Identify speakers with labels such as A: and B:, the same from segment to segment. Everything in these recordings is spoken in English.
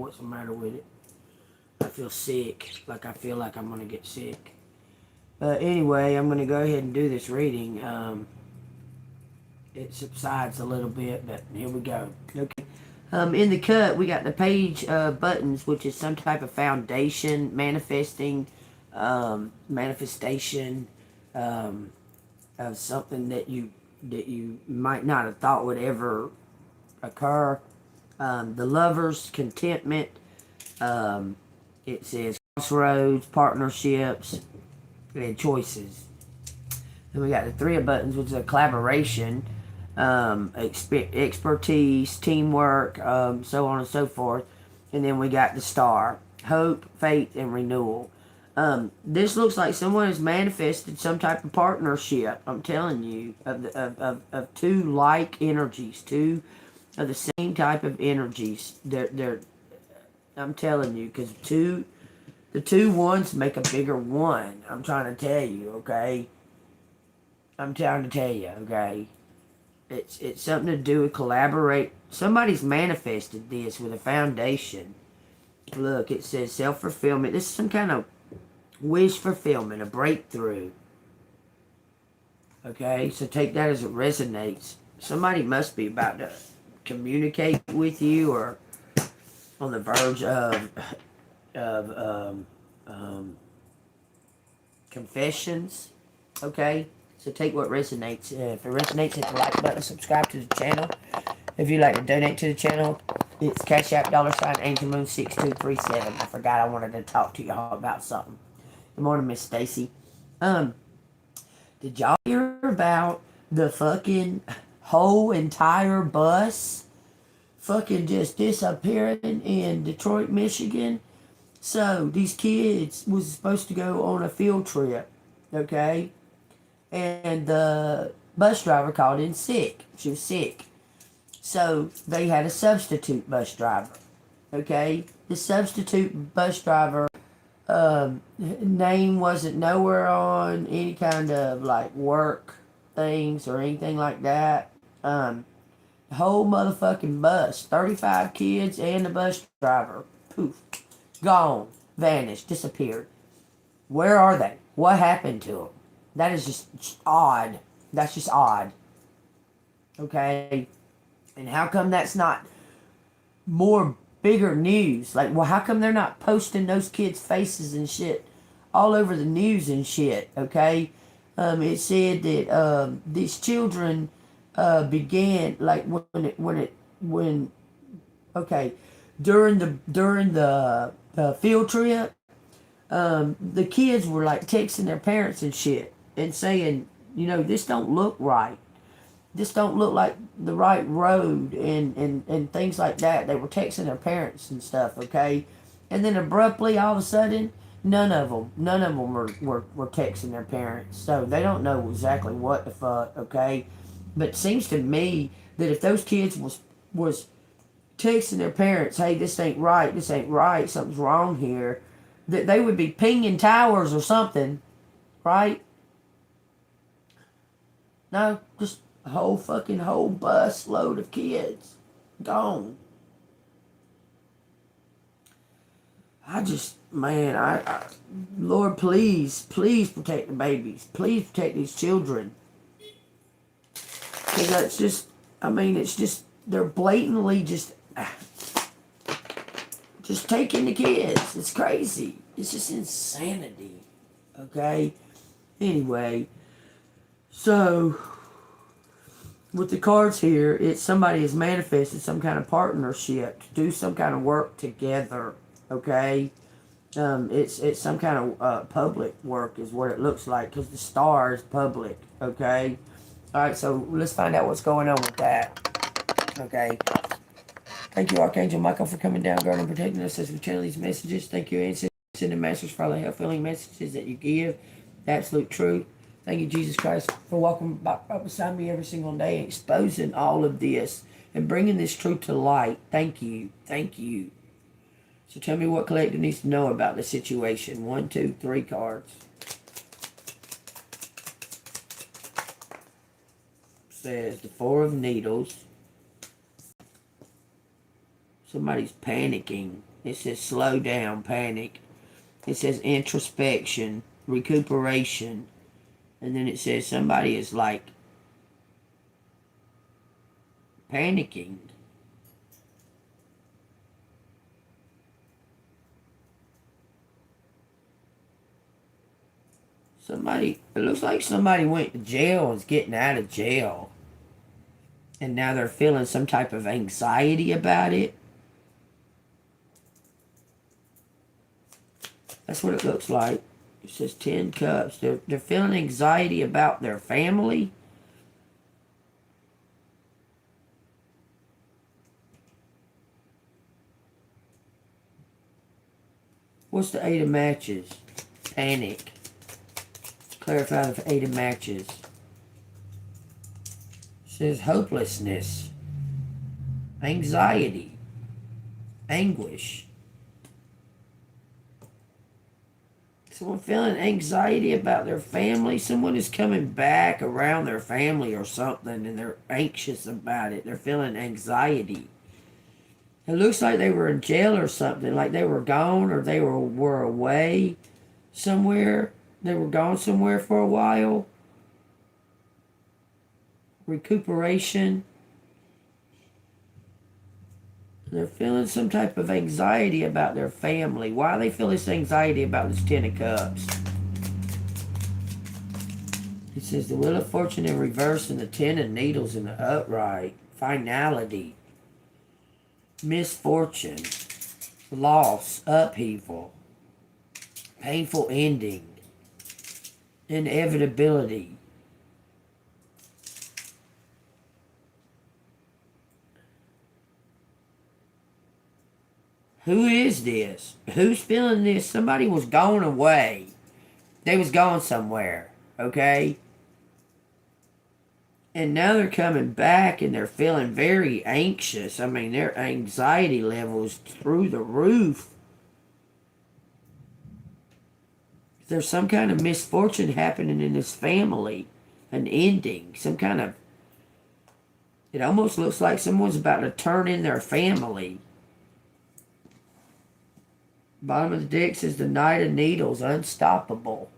A: what's the matter with it. I feel sick. Like I feel like I'm going to get sick. But anyway, I'm going to go ahead and do this reading. It subsides a little bit, but here we go. Okay. In the cut, we got the page buttons, which is some type of foundation, manifestation of something that you might not have thought would ever occur. The lovers, contentment. It says crossroads, partnerships, and choices. Then we got the three of buttons, which is a collaboration, expertise, teamwork, so on and so forth. And then we got the star, hope, faith, and renewal. This looks like someone has manifested some type of partnership. I'm telling you, of two like energies, two of the same type of energies. I'm telling you, because the two ones make a bigger one. I'm trying to tell you, okay? I'm trying to tell you, okay? It's something to do with collaborate. Somebody's manifested this with a foundation. Look, it says self-fulfillment. This is some kind of wish fulfillment, a breakthrough. Okay, so take that as it resonates. Somebody must be about to communicate with you or on the verge of confessions. Okay, so take what resonates. If it resonates, hit the like button, subscribe to the channel. If you'd like to donate to the channel, it's Cash App $ANGELMOON6237. I forgot I wanted to talk to y'all about something. Good morning, Miss Stacy. Did y'all hear about the fucking whole entire bus fucking just disappearing in Detroit, Michigan? So these kids was supposed to go on a field trip, okay? And the bus driver called in sick. She was sick. So they had a substitute bus driver, okay? The substitute bus driver name wasn't nowhere on any kind of like work things or anything like that. The whole motherfucking bus, 35 kids and the bus driver, poof, gone, vanished, disappeared. Where are they? What happened to them? That is just odd. That's just odd. Okay? And how come that's not more bigger news? Like, well, how come they're not posting those kids' faces and shit all over the news and shit? Okay? It said that these children began like during the field trip, the kids were like texting their parents and shit and saying, you know, this don't look right. This don't look like the right road and things like that. They were texting their parents and stuff, okay? And then abruptly, all of a sudden, none of them were texting their parents. So they don't know exactly what the fuck, okay? But it seems to me that if those kids was texting their parents, hey, this ain't right, something's wrong here, that they would be pinging towers or something, right? No, just a whole bus load of kids gone. Lord, please protect the babies. Please protect these children. Because that's just, they're blatantly just taking the kids. It's crazy. It's just insanity. Okay? Anyway, so with the cards here, it's somebody has manifested some kind of partnership to do some kind of work together. Okay? It's some kind of public work is what it looks like, because the star is public. Okay? Alright, so let's find out what's going on with that. Okay? Thank you, Archangel Michael, for coming down, guarding, and protecting us as we channel these messages. Thank you, ancestors and masters, for all the health-filling messages that you give. The absolute truth. Thank you, Jesus Christ, for walking right beside me every single day and exposing all of this and bringing this truth to light. Thank you. Thank you. So tell me what collective needs to know about the situation. 1, 2, 3 cards. Says the 4 of Needles. Somebody's panicking. It says slow down, panic. It says introspection, recuperation. And then it says somebody is like panicking. Somebody, it looks like somebody went to jail and is getting out of jail. And now they're feeling some type of anxiety about it. That's what it looks like. It says 10 cups. They're feeling anxiety about their family. What's the 8 of matches? Panic. Clarify the 8 of matches. It says hopelessness. Anxiety. Anguish. Someone feeling anxiety about their family. Someone is coming back around their family or something and they're anxious about it. They're feeling anxiety. It looks like they were in jail or something. Like they were gone or they were away somewhere. They were gone somewhere for a while. Recuperation. They're feeling some type of anxiety about their family. Why do they feel this anxiety about this 10 of Cups? It says the Wheel of Fortune in reverse and the 10 of Needles in the upright. Finality. Misfortune. Loss. Upheaval. Painful ending. Inevitability. Who is this? Who's feeling this? Somebody was going away. They was going somewhere, okay? And now they're coming back and they're feeling very anxious. I mean, their anxiety level is through the roof. There's some kind of misfortune happening in this family. An ending. Some kind of... It almost looks like someone's about to turn in their family. Bottom of the deck says the Knight of Needles, unstoppable.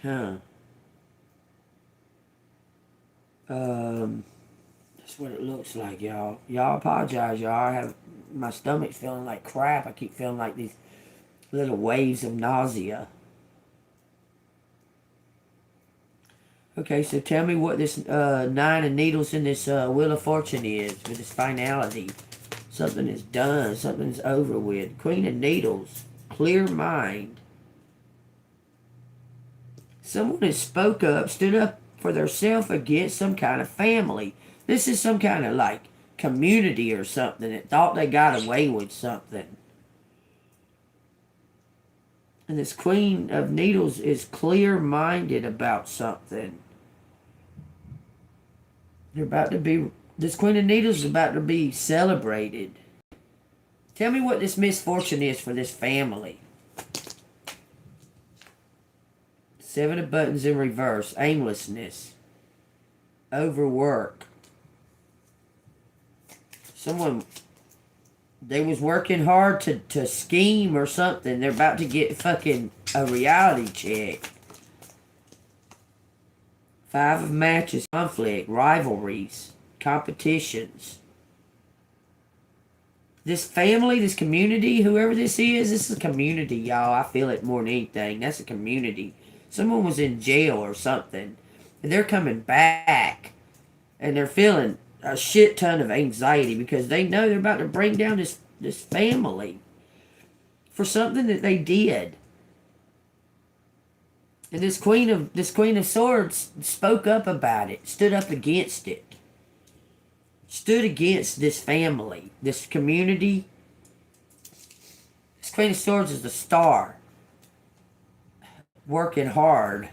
A: Huh. That's what it looks like, y'all. Y'all apologize, y'all. I have my stomach's feeling like crap. I keep feeling like these little waves of nausea. Okay, so tell me what this 9 of Needles in this Wheel of Fortune is with this finality. Something is done. Something's over with. Queen of Needles. Clear mind. Someone has spoke up, stood up for themselves against some kind of family. This is some kind of like community or something that thought they got away with something. And this Queen of Needles is clear-minded about something. They're about to be... This Queen of Needles is about to be celebrated. Tell me what this misfortune is for this family. 7 of Buttons in reverse. Aimlessness. Overwork. Someone... They was working hard to scheme or something. They're about to get fucking a reality check. 5 of Matches. Conflict. Rivalries. Competitions. This family, this community, whoever this is a community, y'all. I feel it more than anything. That's a community. Someone was in jail or something. And they're coming back. And they're feeling a shit ton of anxiety because they know they're about to bring down this family for something that they did. And this Queen of Swords spoke up about it, stood up against it. Stood against this family, this community. This Queen of Swords is the star. Working hard.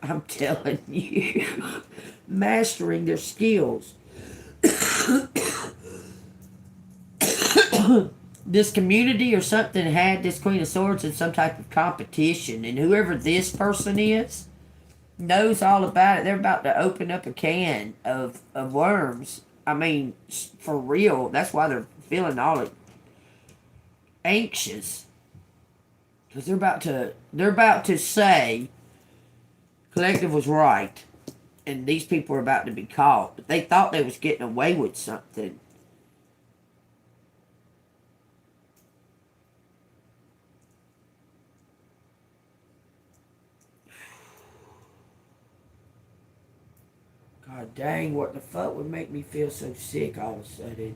A: I'm telling you. Mastering their skills. This community or something had this Queen of Swords in some type of competition, and whoever this person is, knows all about it. They're about to open up a can of worms. I mean, for real. That's why they're feeling all anxious. Because they're about to say Collective was right. And these people are about to be caught. But they thought they was getting away with something. God dang, what the fuck would make me feel so sick all of a sudden?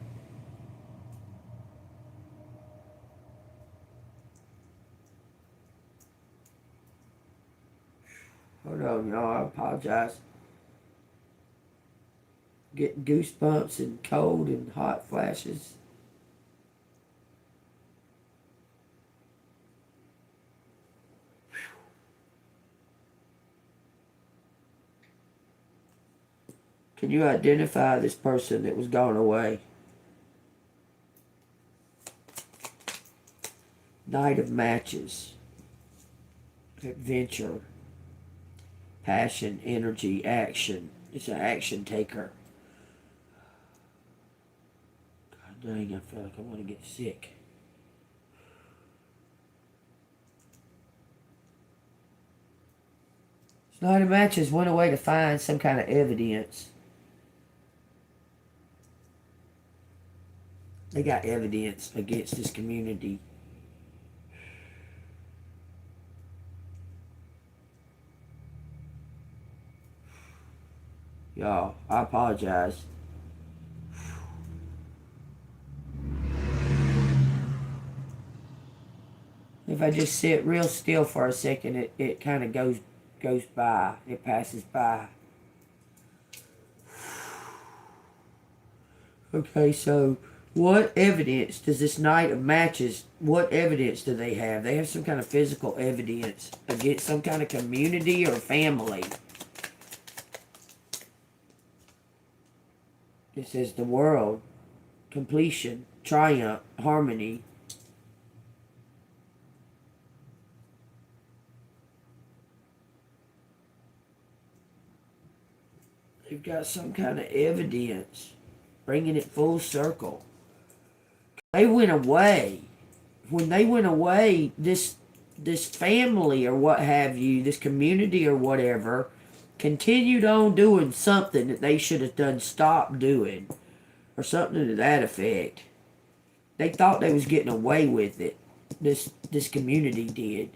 A: Hold on, y'all. I apologize. Getting goosebumps and cold and hot flashes. Can you identify this person that was gone away? Knight of Matches. Adventure. Passion, energy, action. It's an action taker. God dang, I feel like I want to get sick. Knight of Matches went away to find some kind of evidence. They got evidence against this community. Y'all, I apologize. If I just sit real still for a second, it kind of goes by. It passes by. Okay, so what evidence does this Knight of Matches, what evidence do they have? They have some kind of physical evidence against some kind of community or family. It says the world, completion, triumph, harmony. They've got some kind of evidence, bringing it full circle. They went away. When they went away, this family or what have you, this community or whatever, continued on doing something that they should have done stopped doing, or something to that effect. They thought they was getting away with it. This community did.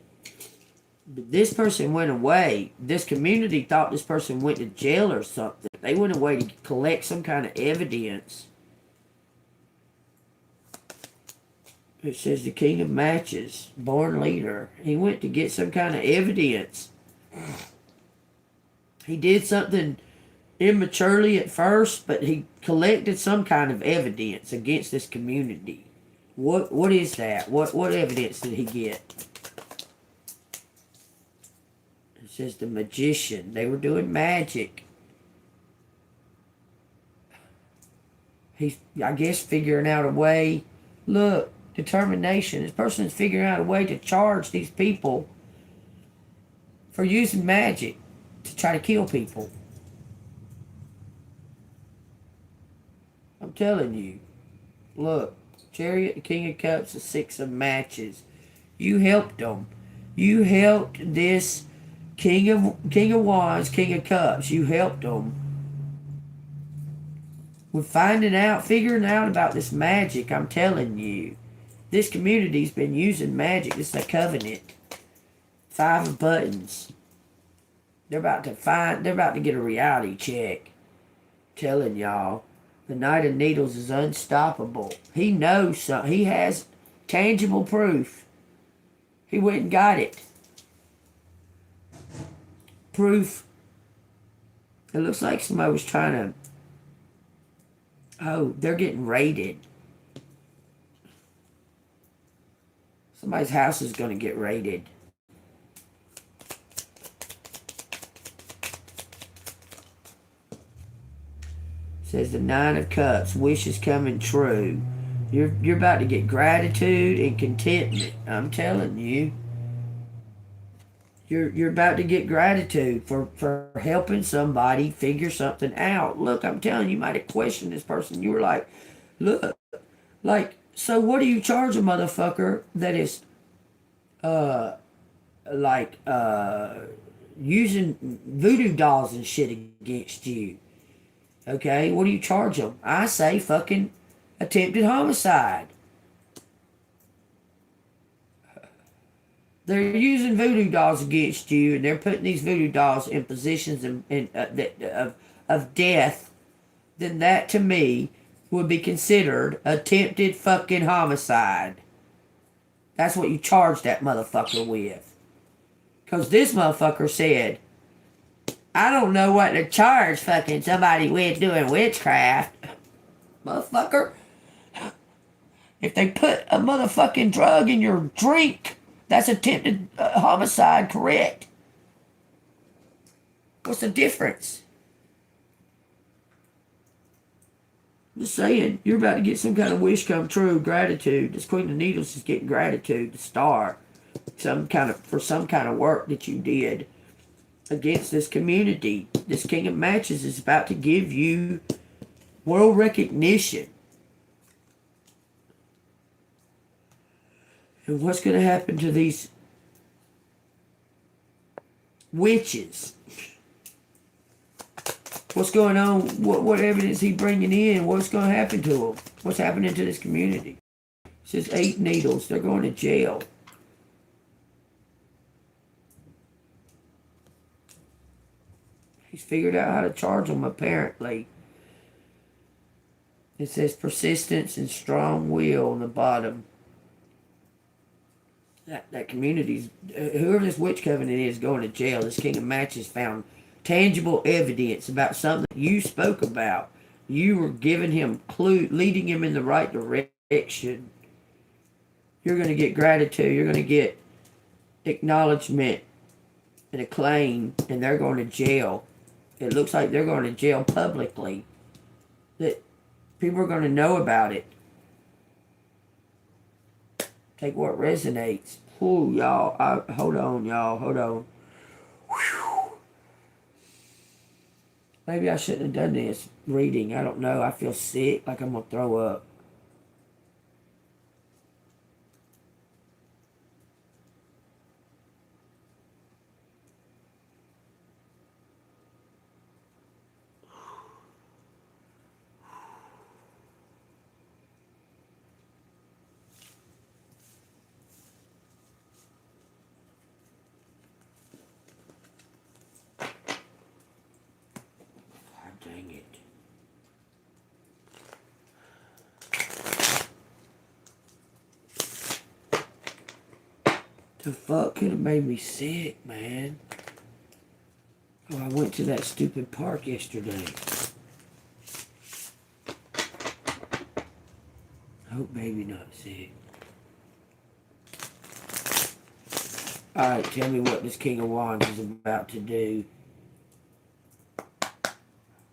A: But this person went away. This community thought this person went to jail or something. They went away to collect some kind of evidence. It says the King of Matches, born leader. He went to get some kind of evidence. He did something immaturely at first, but he collected some kind of evidence against this community. What is that? What evidence did he get? It says the magician. They were doing magic. He's, I guess, figuring out a way. Look, determination. This person is figuring out a way to charge these people for using magic to try to kill people. I'm telling you. Look, Chariot, the King of Cups, the Six of Matches. You helped them. You helped this King of Wands, King of Cups. You helped them with figuring out about this magic. I'm telling you, this community's been using magic. This is a covenant. 5 of Buttons. They're about to get a reality check. Telling y'all, the Knight of Needles is unstoppable. He knows something. He has tangible proof. He went and got it. Proof. It looks like somebody was trying to... Oh, they're getting raided. Somebody's house is going to get raided. Says the 9 of Cups, wishes coming true. You're about to get gratitude and contentment. I'm telling you. You're about to get gratitude for helping somebody figure something out. Look, I'm telling you, you might have questioned this person. You were like, look, like, so what do you charge a motherfucker that is uh like using voodoo dolls and shit against you? Okay, what do you charge them? I say fucking attempted homicide. They're using voodoo dolls against you, and they're putting these voodoo dolls in positions of death. Then that to me would be considered attempted fucking homicide. That's what you charge that motherfucker with. Because this motherfucker said, I don't know what to charge fucking somebody with doing witchcraft. Motherfucker, if they put a motherfucking drug in your drink, that's attempted homicide, correct? What's the difference? Just saying, you're about to get some kind of wish come true, gratitude. This Queen of Needles is getting gratitude, the star, for some kind of work that you did against this community. This King of Matches is about to give you world recognition. And what's going to happen to these witches? What's going on? What evidence he bringing in? What's going to happen to them? What's happening to this community? It says 8 needles. They're going to jail. He's figured out how to charge them, apparently. It says persistence and strong will on the bottom. That community's, whoever this witch covenant is, going to jail. This King of Matches found tangible evidence about something you spoke about. You were giving him clue, leading him in the right direction. You're going to get gratitude. You're going to get acknowledgement and acclaim, and they're going to jail. It looks like they're going to jail publicly. That people are going to know about it. Take what resonates. Ooh, y'all. Hold on, y'all. Hold on. Whew. Maybe I shouldn't have done this reading. I don't know. I feel sick, like I'm going to throw up. Dang it. The fuck could have made me sick, man. Oh, I went to that stupid park yesterday. I hope baby not sick. Alright, tell me what this King of Wands is about to do.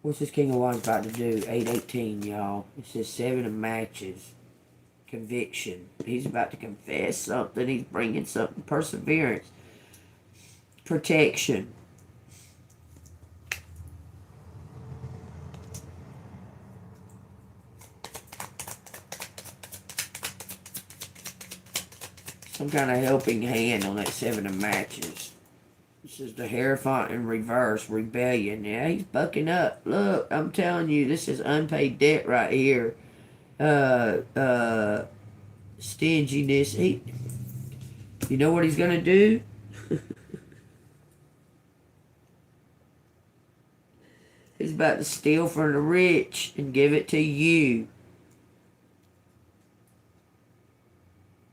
A: What's this King of Wands about to do? 818, y'all. It says 7 of Matches. Conviction. He's about to confess something. He's bringing something. Perseverance. Protection. Some kind of helping hand on that 7 of Matches. This is the Hierophant in reverse. Rebellion. Yeah, he's bucking up. Look, I'm telling you, this is unpaid debt right here. Stinginess. You know what he's gonna do? He's about to steal from the rich and give it to you.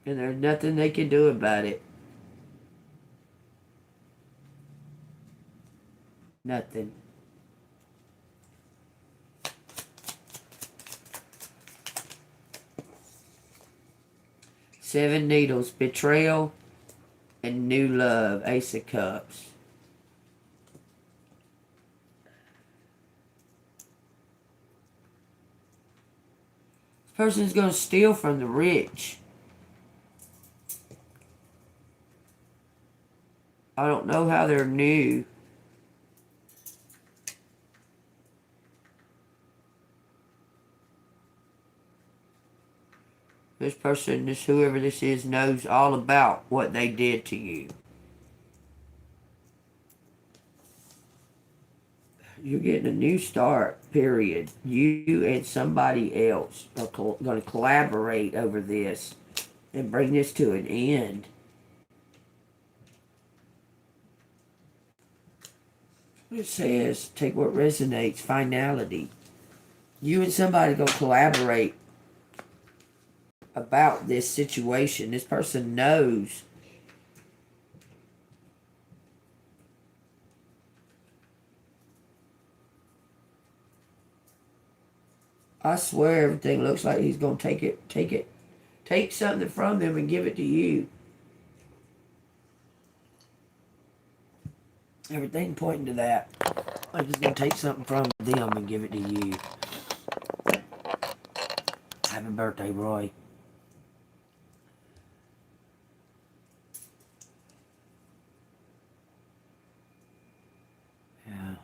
A: And there's nothing they can do about it. Nothing. Seven Needles, betrayal, and new love, Ace of Cups. This person's going to steal from the rich. I don't know how they're new. This person, this whoever this is, knows all about what they did to you. You're getting a new start, period. You and somebody else are going to collaborate over this and bring this to an end. It says, take what resonates, finality. You and somebody going to collaborate about this situation. This person knows. I swear everything looks like he's going to take something from them and give it to you. Everything pointing to that. Like he's going to take something from them and give it to you. Happy birthday, Roy. Yeah.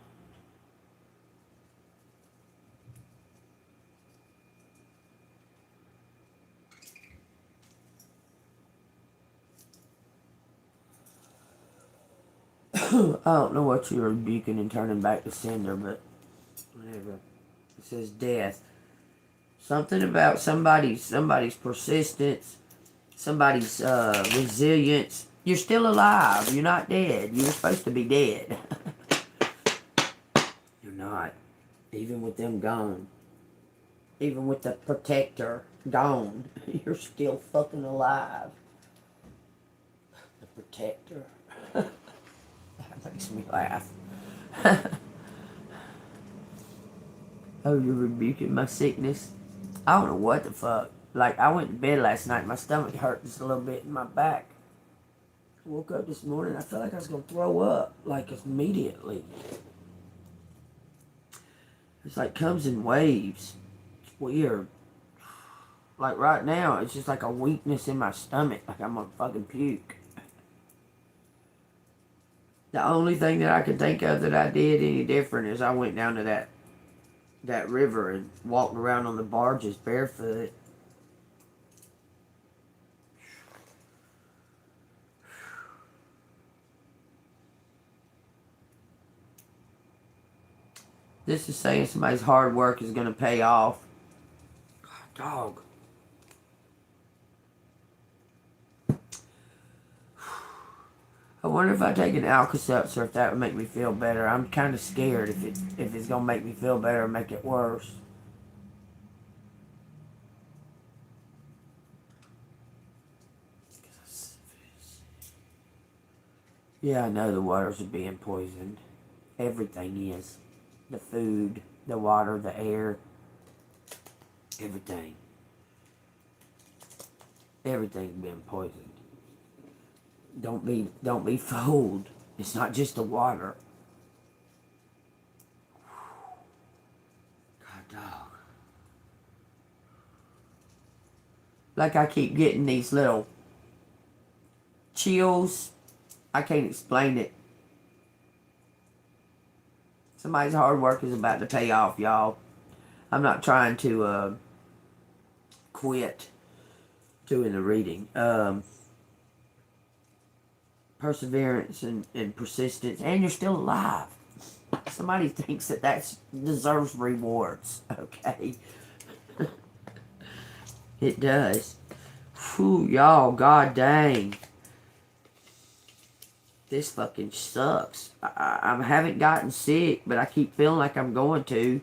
A: I don't know what you're rebuking and turning back to sender, but whatever. It says death. Something about somebody's persistence, somebody's resilience. You're still alive. You're not dead. You were supposed to be dead. You're not. Even with them gone. Even with the protector gone. You're still fucking alive. The protector. That makes me laugh. Oh, you're rebuking my sickness? I don't know what the fuck. Like, I went to bed last night. My stomach hurt just a little bit in my back. I woke up this morning. I felt like I was going to throw up. Like, immediately. It's like comes in waves. It's weird. Like, right now, it's just like a weakness in my stomach. Like, I'm going to fucking puke. The only thing that I can think of that I did any different is I went down to that river and walked around on the barges barefoot. This is saying somebody's hard work is going to pay off. God, dog. I wonder if I take an Alka-Seltzer, if that would make me feel better. I'm kind of scared if it's going to make me feel better or make it worse. Yeah, I know the waters are being poisoned. Everything is. The food, the water, the air, everything. Everything's been poisoned. Don't be fooled. It's not just the water. God, dog. Like I keep getting these little chills. I can't explain it. Somebody's hard work is about to pay off, y'all. I'm not trying to quit doing the reading. Perseverance and persistence, and you're still alive. Somebody thinks that deserves rewards, okay? It does. Whew, y'all, god dang. This fucking sucks. I haven't gotten sick, but I keep feeling like I'm going to.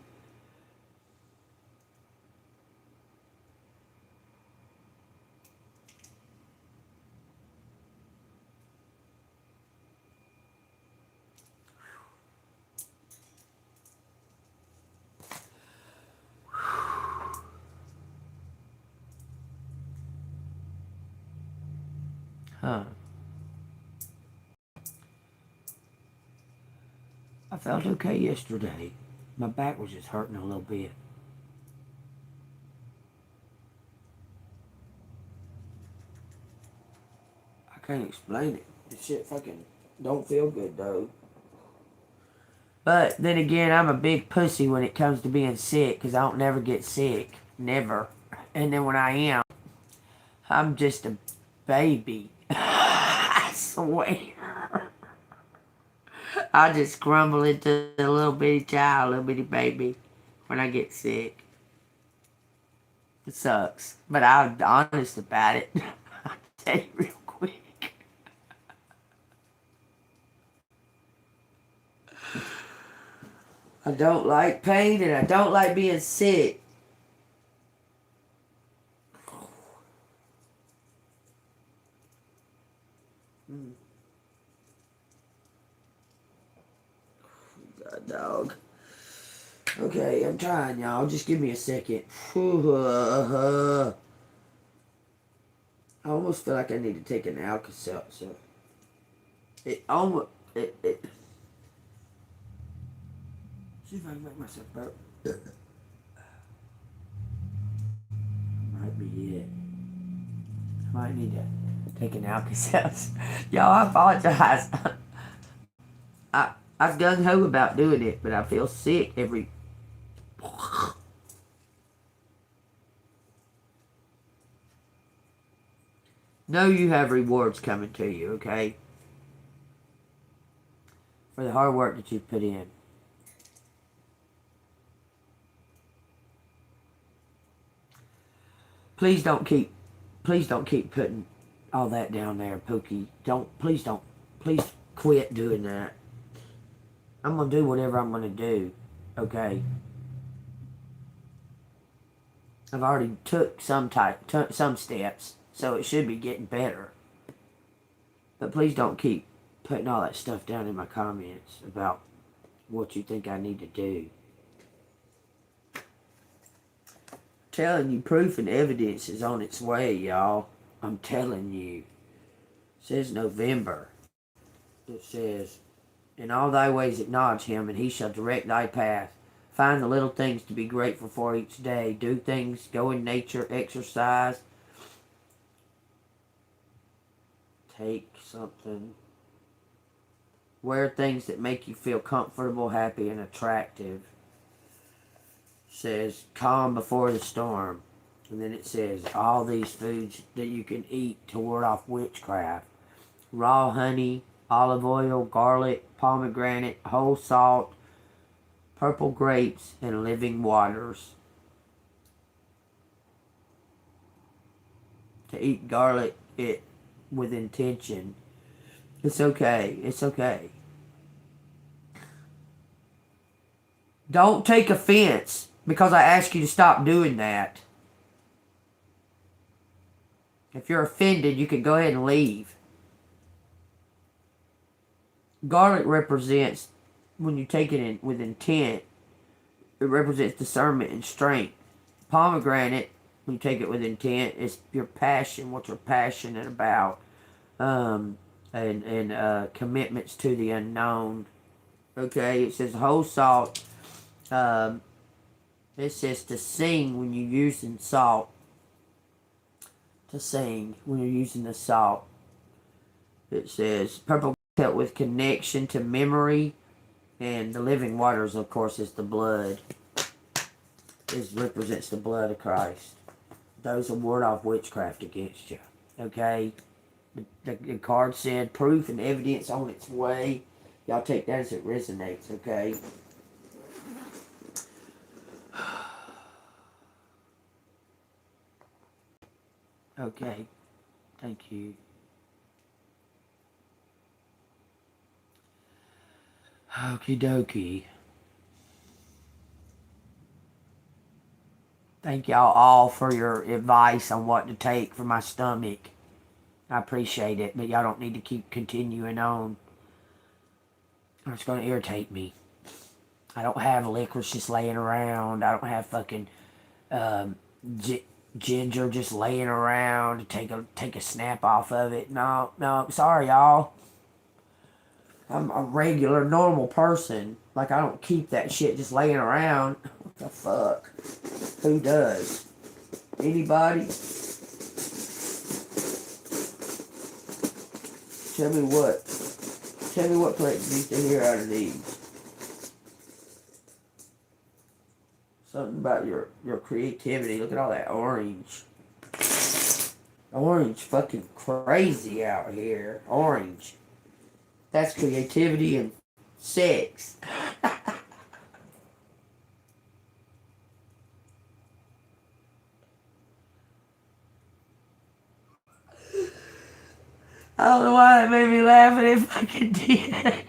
A: Huh. I felt okay yesterday. My back was just hurting a little bit. I can't explain it. This shit fucking Don't feel good though. But then again, I'm a big pussy when it comes to being sick because I don't never get sick. Never. And then when I am, I'm just a baby. I swear. I just crumble into a little bitty child, little bitty baby when I get sick. It sucks. But I'm honest about it. I'll tell you real quick. I don't like pain and I don't like being sick. God, dog. Okay, I'm trying, y'all. Just give me a second. I almost feel like I need to take an Alka-Seltzer. It almost... See if I can make myself burp. Might be it. I might need to take an Alka-Seltzer. Y'all, I apologize. I was gung-ho about doing it, but I feel sick every... Know you have rewards coming to you, okay? For the hard work that you put in. Please don't keep putting all that down there, Pookie. Please quit doing that. I'm gonna do whatever I'm gonna do, okay? I've already took some steps, so it should be getting better. But please don't keep putting all that stuff down in my comments about what you think I need to do. Telling you, proof and evidence is on its way, y'all. I'm telling you. It says November. It says, in all thy ways acknowledge him, and he shall direct thy path. Find the little things to be grateful for each day. Do things, go in nature, exercise. Take something. Wear things that make you feel comfortable, happy, and attractive. Says calm before the storm, and then it says all these foods that you can eat to ward off witchcraft: raw honey, olive oil, garlic, pomegranate, whole salt, purple grapes, and living waters. To eat garlic with intention. It's okay. It's okay. Don't take offense because I ask you to stop doing that. If you're offended, you can go ahead and leave. Garlic represents, when you take it in with intent, it represents discernment and strength. Pomegranate, when you take it with intent, is your passion, what you're passionate about, and commitments to the unknown. Okay, it says whole salt. It says to sing when you're using salt. To sing when you're using the salt. It says purple with connection to memory, and the living waters, of course, is the blood. It represents the blood of Christ. Those will ward off witchcraft against you. Okay? The card said proof and evidence on its way. Y'all take that as it resonates, okay? Okay. Thank you. Okie dokie. Thank y'all all for your advice on what to take for my stomach. I appreciate it, but y'all don't need to keep continuing on. It's going to irritate me. I don't have licorice just laying around. I don't have fucking ginger just laying around to take a snap off of it. No, sorry y'all. I'm a regular, normal person. Like, I don't keep that shit just laying around. What the fuck? Who does? Anybody? Tell me what? Tell me what collector needs to hear out of these. Something about your creativity. Look at all that orange. Orange fucking crazy out here. Orange. That's creativity and sex. I don't know why that made me laugh, and it fucking did.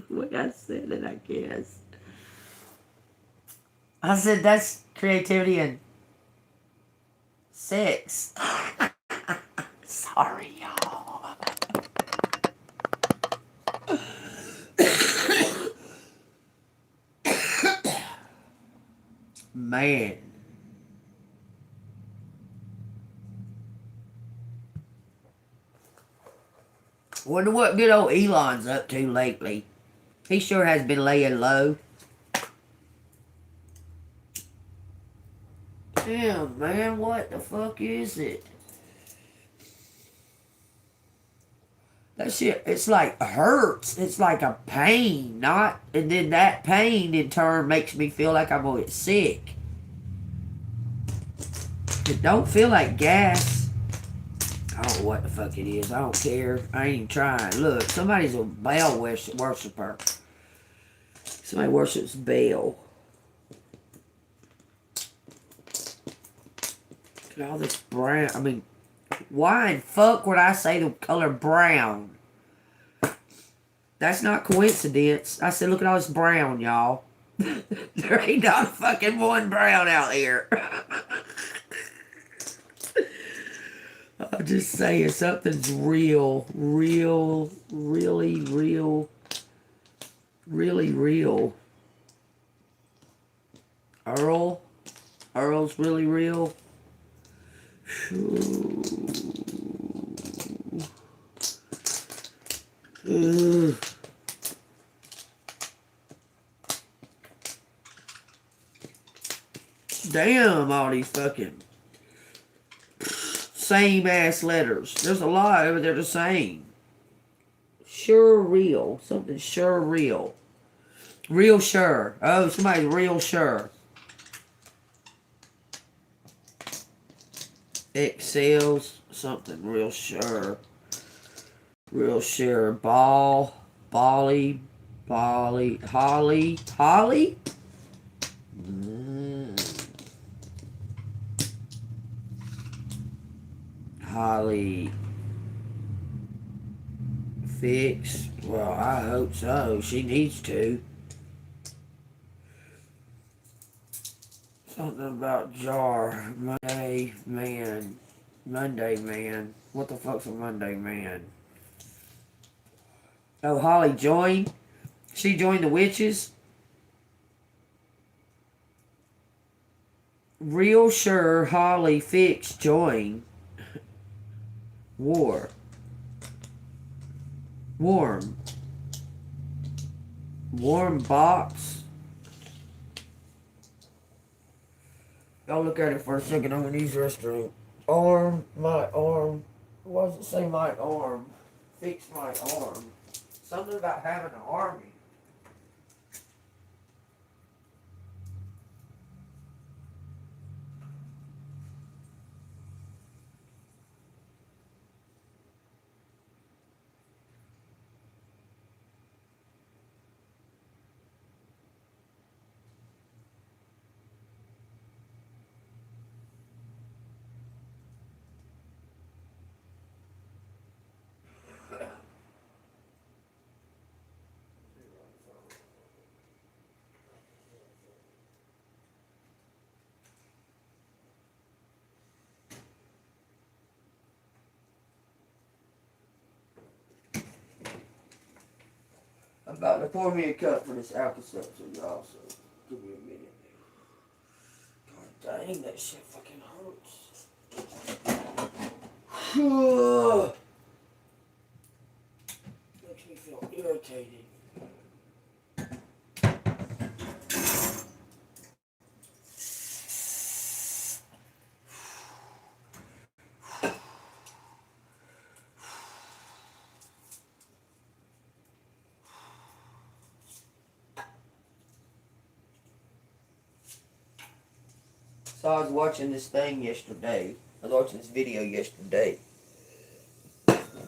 A: The way I said it, I guess. I said that's creativity and sex. Sorry, y'all. Man. Wonder what good old Elon's up to lately. He sure has been laying low. Damn, man, what the fuck is it? That shit, it's like hurts. It's like a pain, not, and then that pain in turn makes me feel like I'm gonna get sick. It don't feel like gas. I don't know what the fuck it is. I don't care. I ain't even trying. Look, somebody's a Baal worshiper. Somebody worships Baal. Look at all this brown. I mean, why in fuck would I say the color brown? That's not coincidence. I said, look at all this brown, y'all. There ain't not fucking one brown out here. I'm just saying something's real, really real. Earl's really real. Ugh. Damn, all these fucking same ass letters. There's a lot of them that are the same. Sure real. Something sure real. Real sure. Oh, somebody's real sure. Excels. Something real sure. Real sure. Ball. Bolly. Bolly. Holly. Holly? Holly. Fix. Well, I hope so. She needs to. Something about jar. Monday man. Monday man. What the fuck's a Monday man? Oh, Holly joined. She joined the witches. Real sure Holly Fix join. War. Warm. Warm box. Y'all look at it for a second. I'm gonna use the restroom. Arm. My arm. Why does it say my arm? Fix my arm. Something about having an army. I'm about to pour me a cup for this Alka-Seltzer, y'all, so give me a minute. God dang, that shit fucking hurts. Makes me feel irritated. So I was watching this thing yesterday. I was watching this video yesterday.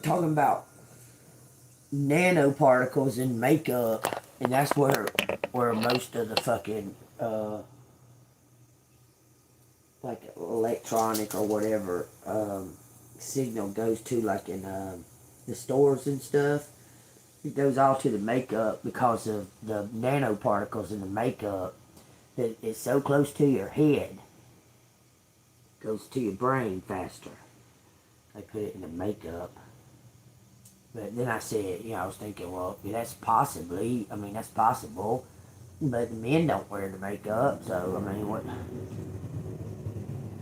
A: Talking about nanoparticles in makeup. And that's where most of the fucking, like electronic or whatever, signal goes to, like in, the stores and stuff. It goes all to the makeup because of the nanoparticles in the makeup that it's so close to your head. It goes to your brain faster. They put it in the makeup. But then I said, I was thinking, well, that's possibly, that's possible. But the men don't wear the makeup, so,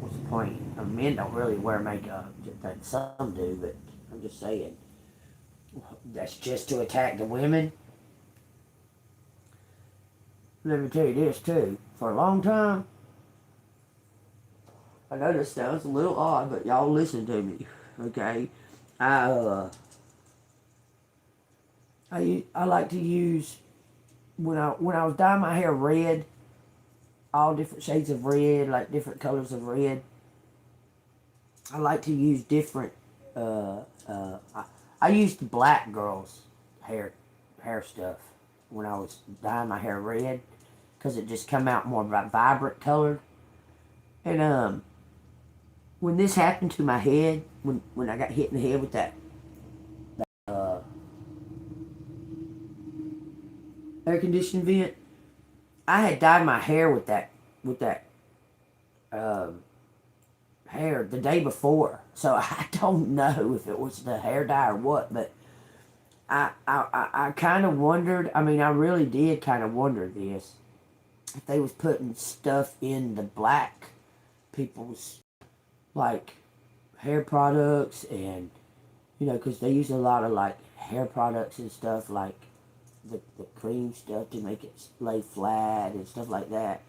A: what's the point? Men don't really wear makeup. Some do, but I'm just saying. That's just to attack the women. Let me tell you this too. For a long time, I know this sounds a little odd, but y'all listen to me, okay? I like to use when I was dyeing my hair red, all different shades of red, like different colors of red. I like to use different. I used black girls' hair stuff when I was dyeing my hair red, because it just come out more vibrant colored. And when this happened to my head, when I got hit in the head with that air conditioning vent, I had dyed my hair with that hair the day before. So I don't know if it was the hair dye or what, but I kind of wondered. I really did kind of wonder this, if they was putting stuff in the black people's, like, hair products, and because they use a lot of, like, hair products and stuff, like the cream stuff to make it lay flat and stuff like that.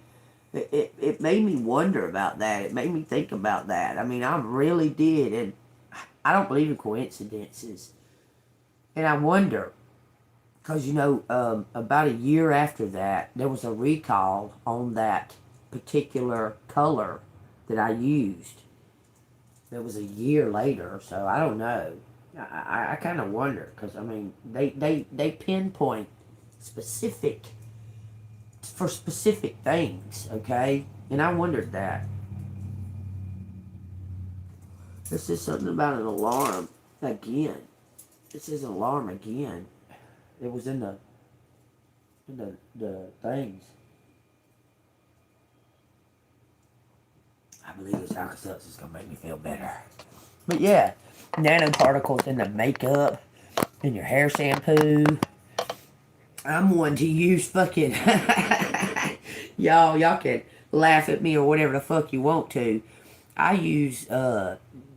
A: It made me wonder about that. It made me think about that. I really did, and I don't believe in coincidences. And I wonder, because, about a year after that, there was a recall on that particular color that I used. It was a year later, so I don't know. I kind of wonder, because, they pinpoint for specific things, okay? And I wondered that. This is something about an alarm again. This is an alarm again. It was in the things. I believe it's Alka-Seltzer. It's gonna make me feel better. But yeah, nanoparticles in the makeup, in your hair shampoo. I'm one to use fucking y'all can laugh at me or whatever the fuck you want to. I use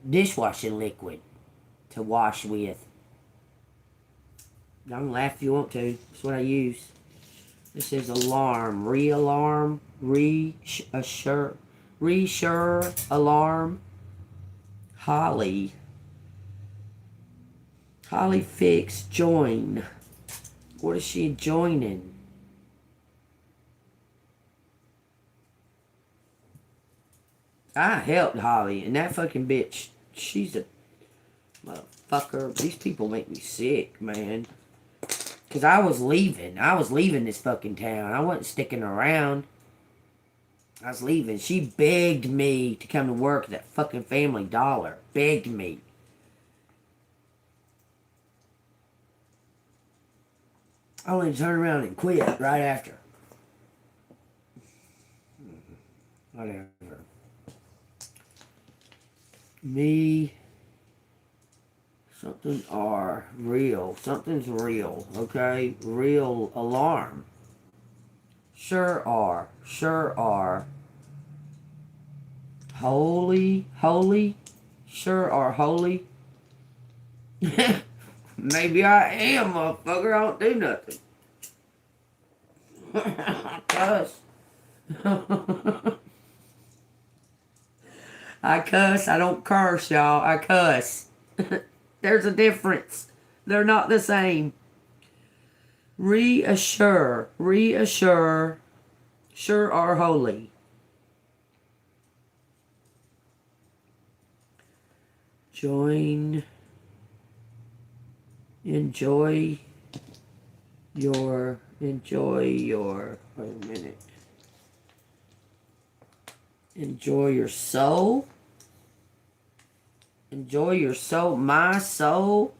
A: dishwashing liquid to wash with. Y'all can laugh if you want to. That's what I use. This is alarm, realarm, reassure alarm, Holly fix join. What is she joining? I helped Holly, and that fucking bitch, she's a motherfucker. These people make me sick, man. Because I was leaving this fucking town. I wasn't sticking around. I was leaving. She begged me to come to work at that fucking Family Dollar. Begged me. I only turned around and quit right after. Whatever. Me. Something are real. Something's real. Okay? Real alarm. Sure are. Sure are. Holy. Sure are holy. Maybe I am, motherfucker. I don't do nothing. I cuss. I cuss. I don't curse, y'all. I cuss. There's a difference. They're not the same. Reassure. Sure are holy. enjoy your, wait a minute. Enjoy your soul. Enjoy your soul. My soul.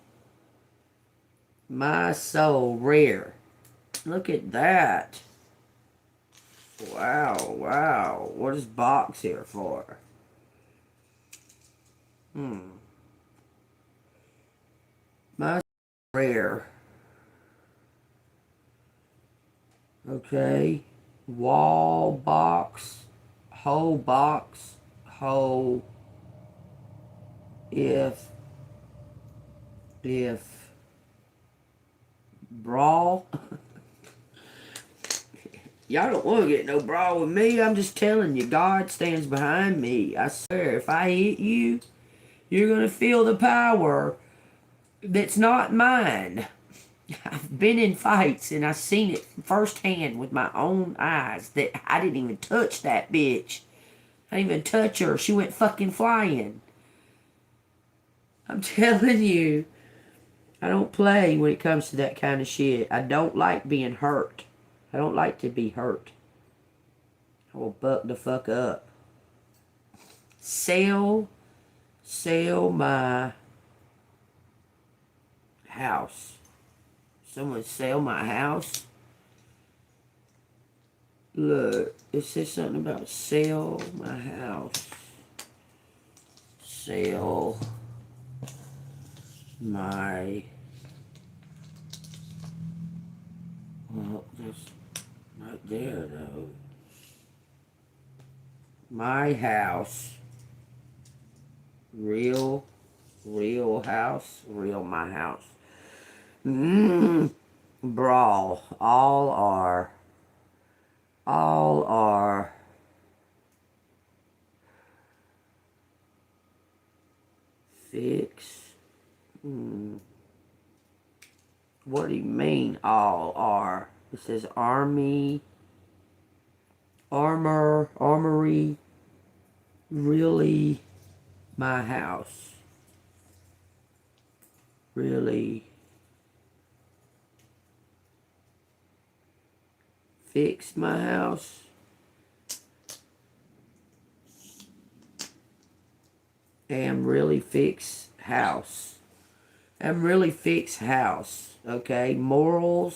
A: My soul. Rare. Look at that. Wow, wow. What is box here for? My rare. Okay. Wall box. Whole box. Whole. If brawl. Y'all don't want to get no brawl with me. I'm just telling you, God stands behind me. I swear, if I hit you, you're going to feel the power that's not mine. I've been in fights and I've seen it firsthand with my own eyes that I didn't even touch that bitch. I didn't even touch her. She went fucking flying. I'm telling you, I don't play when it comes to that kind of shit. I don't like being hurt. I don't like to be hurt. I will buck the fuck up. Sell my house. Someone sell my house. Look, it says something about sell my house. Sell my... Well, that's right there, though. My house. Real house. Real my house. Brawl. All are fix. What do you mean all are? It says army, armory, really my house. Really fix my house. Am really fix house. Am really fix house. Okay, moral.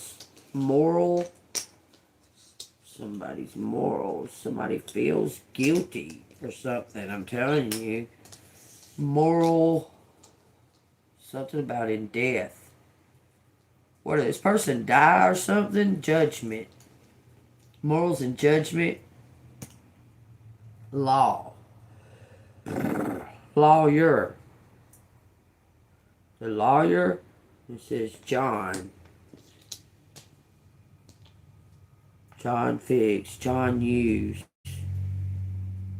A: Somebody's morals. Somebody feels guilty or something. I'm telling you. Moral. Something about in death. What did this person die or something? Judgment. Morals and judgment. Law. Lawyer. The lawyer. It says John. John Fix. John Hughes.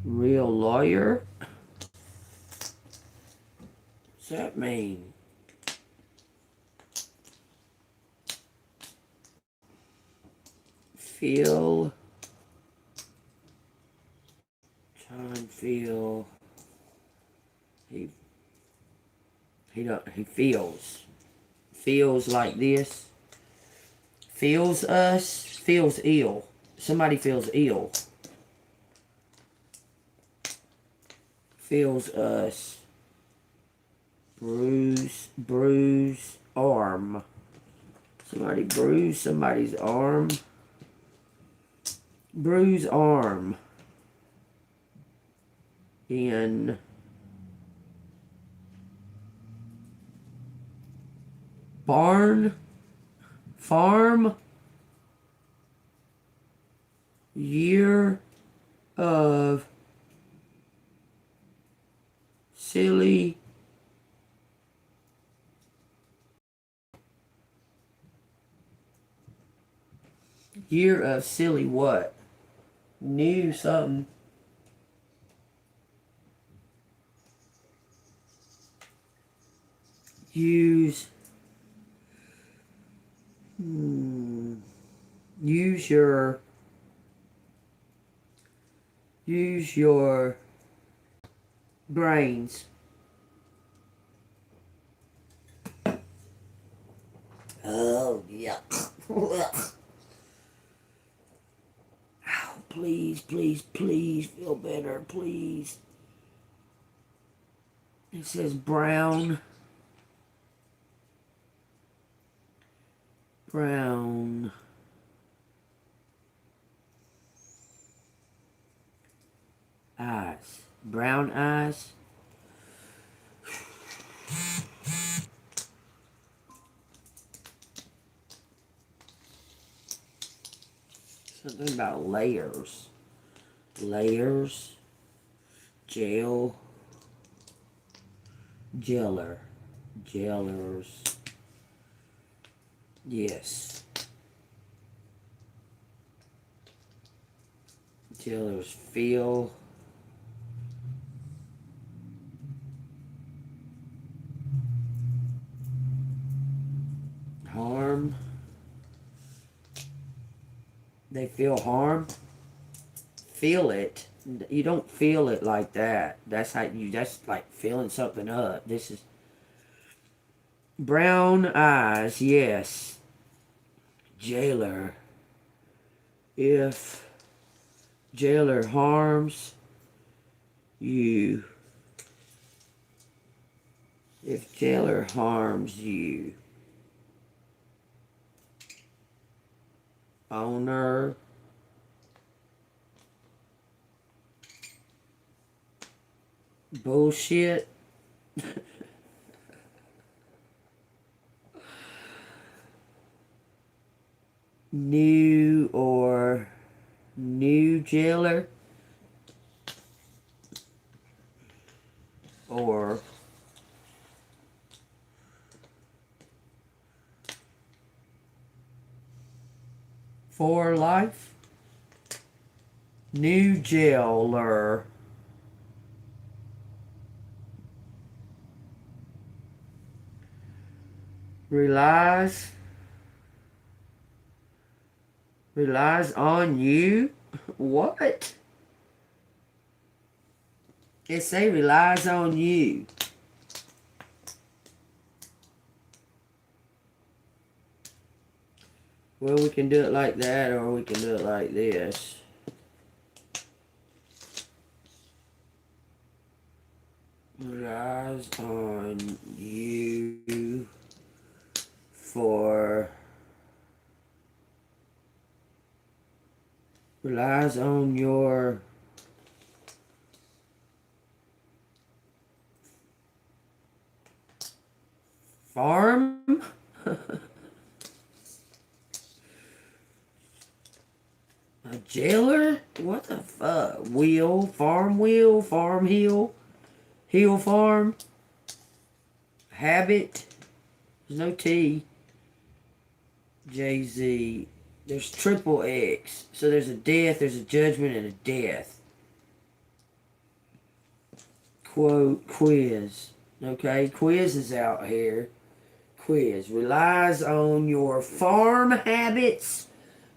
A: Real lawyer? What's that mean? Feel. John feel. He feels. Feels like this. Feels us. Feels ill. Somebody feels ill. Feels us. Bruise arm. Somebody bruise somebody's arm. Bruise arm. In barn, farm, year of silly what? New something. Use your brains. Oh, yeah. Oh, please, please, please feel better, please. It says brown. Brown. Eyes. Brown eyes. Something about layers. Layers. Gel. Jeller. Jellers. Yes. Jellers feel. Harm. They feel harm. Feel it. You don't feel it like that. That's how you, that's like feeling something up. This is brown eyes, yes. Jailer. If jailer harms you. If jailer harms you. Owner. Bullshit. New or new jailer. Or for life. New jailer. Relies on you. What? It say relies on you. Well, we can do it like that, or we can do it like this. Relies on you for... Relies on your... farm? A jailer? What the fuck? Wheel? Farm wheel? Farm hill? Hill farm? Habit? There's no T. Jay-Z. There's triple X. So there's a death, there's a judgment, and a death. Quote, quiz. Okay, quiz is out here. Quiz. Relies on your farm habits.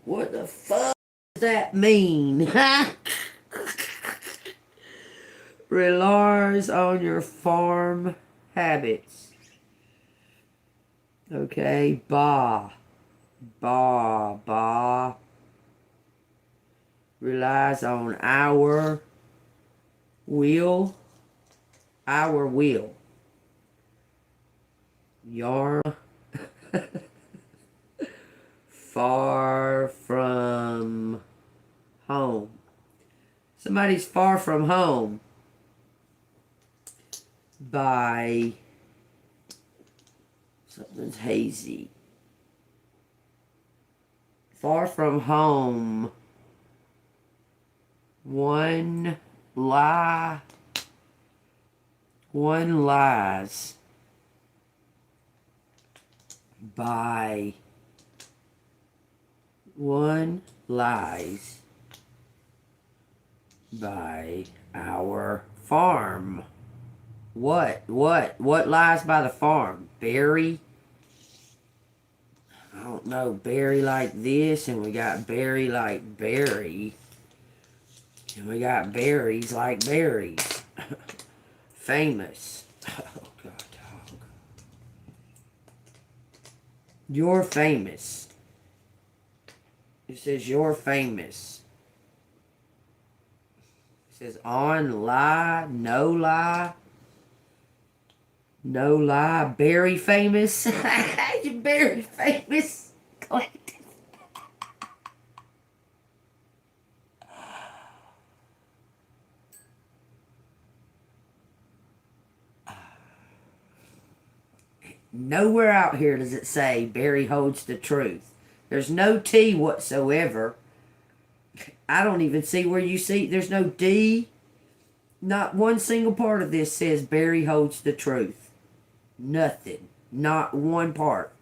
A: What the fuck does that mean? Relies on your farm habits. Okay, ba. Relies on our will. Our will. Yarn. Far from home. Somebody's far from home. By something's hazy. Far from home. One lie. One lies. By one lies by our farm. What lies by the farm? Berry? I don't know. Berry like this, and we got berry like berry. And we got berries like berries. Famous. Oh, God. You're famous. It says you're famous. It says on lie, no lie. No lie, very famous. You're very famous. Nowhere out here does it say Barry holds the truth. There's no T whatsoever. I don't even see where you see. There's no D. Not one single part of this says Barry holds the truth. Nothing. Not one part.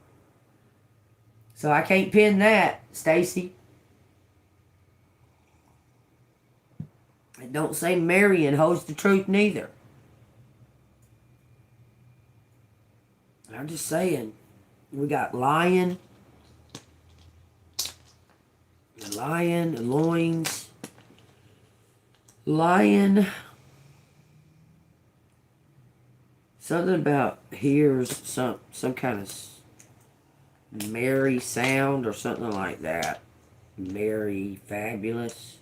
A: So I can't pin that, Stacy. It don't say Marion holds the truth neither. I'm just saying. We got lion. Lion, loins. Lion. Something about here's some kind of merry sound or something like that. Merry, fabulous.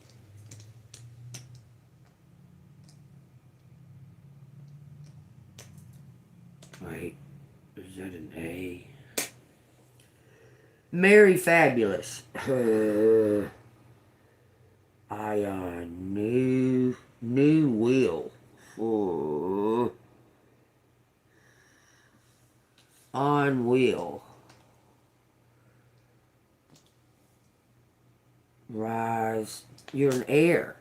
A: Wait, is that an A? Merry, fabulous. New wheel. On wheel. Rise. You're an heir.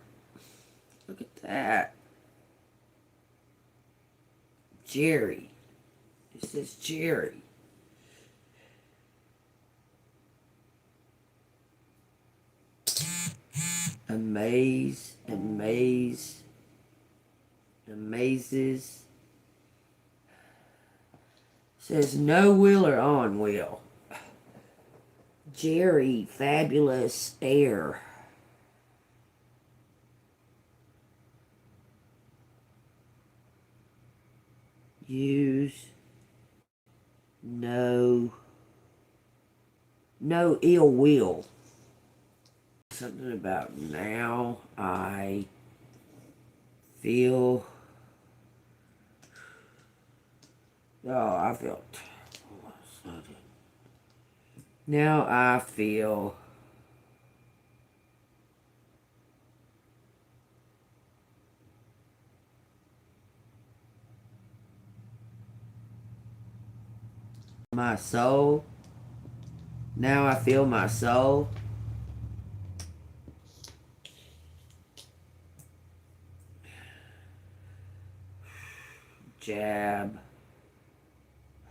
A: Look at that. Jerry. It says Jerry. Amaze. Amazes. Says no wheel or on wheel. Jerry, fabulous heir. Use no ill will. Something about now I feel. Oh, I felt. Now I feel. My soul. Now I feel my soul. Jab.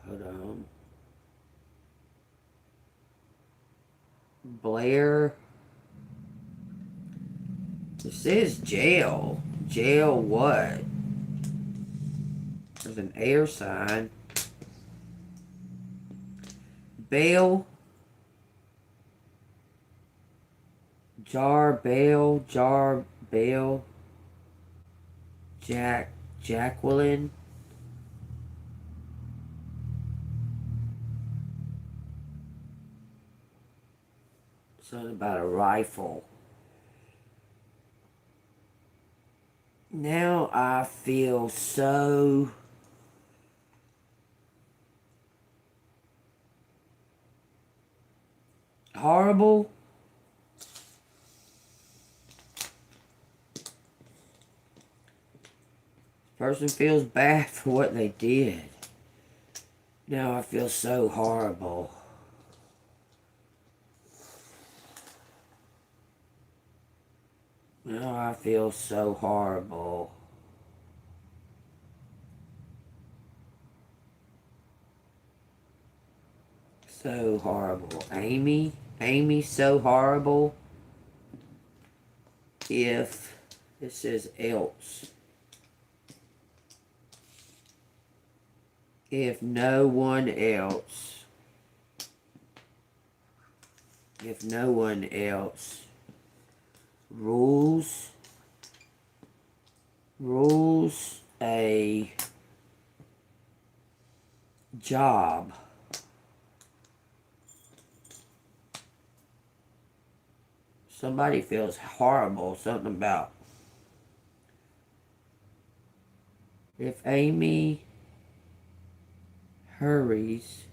A: Hold on. Blair. It says jail. Jail what? There's an air sign. Bail. Jar bail. Jacqueline. Something about a rifle. Now I feel so horrible. Person feels bad for what they did. Now I feel so horrible. Now I feel so horrible. So horrible. Amy, so horrible. If it says else. If no one else. If no one else. Rules a job. Somebody feels horrible. Something about if Amy hurries.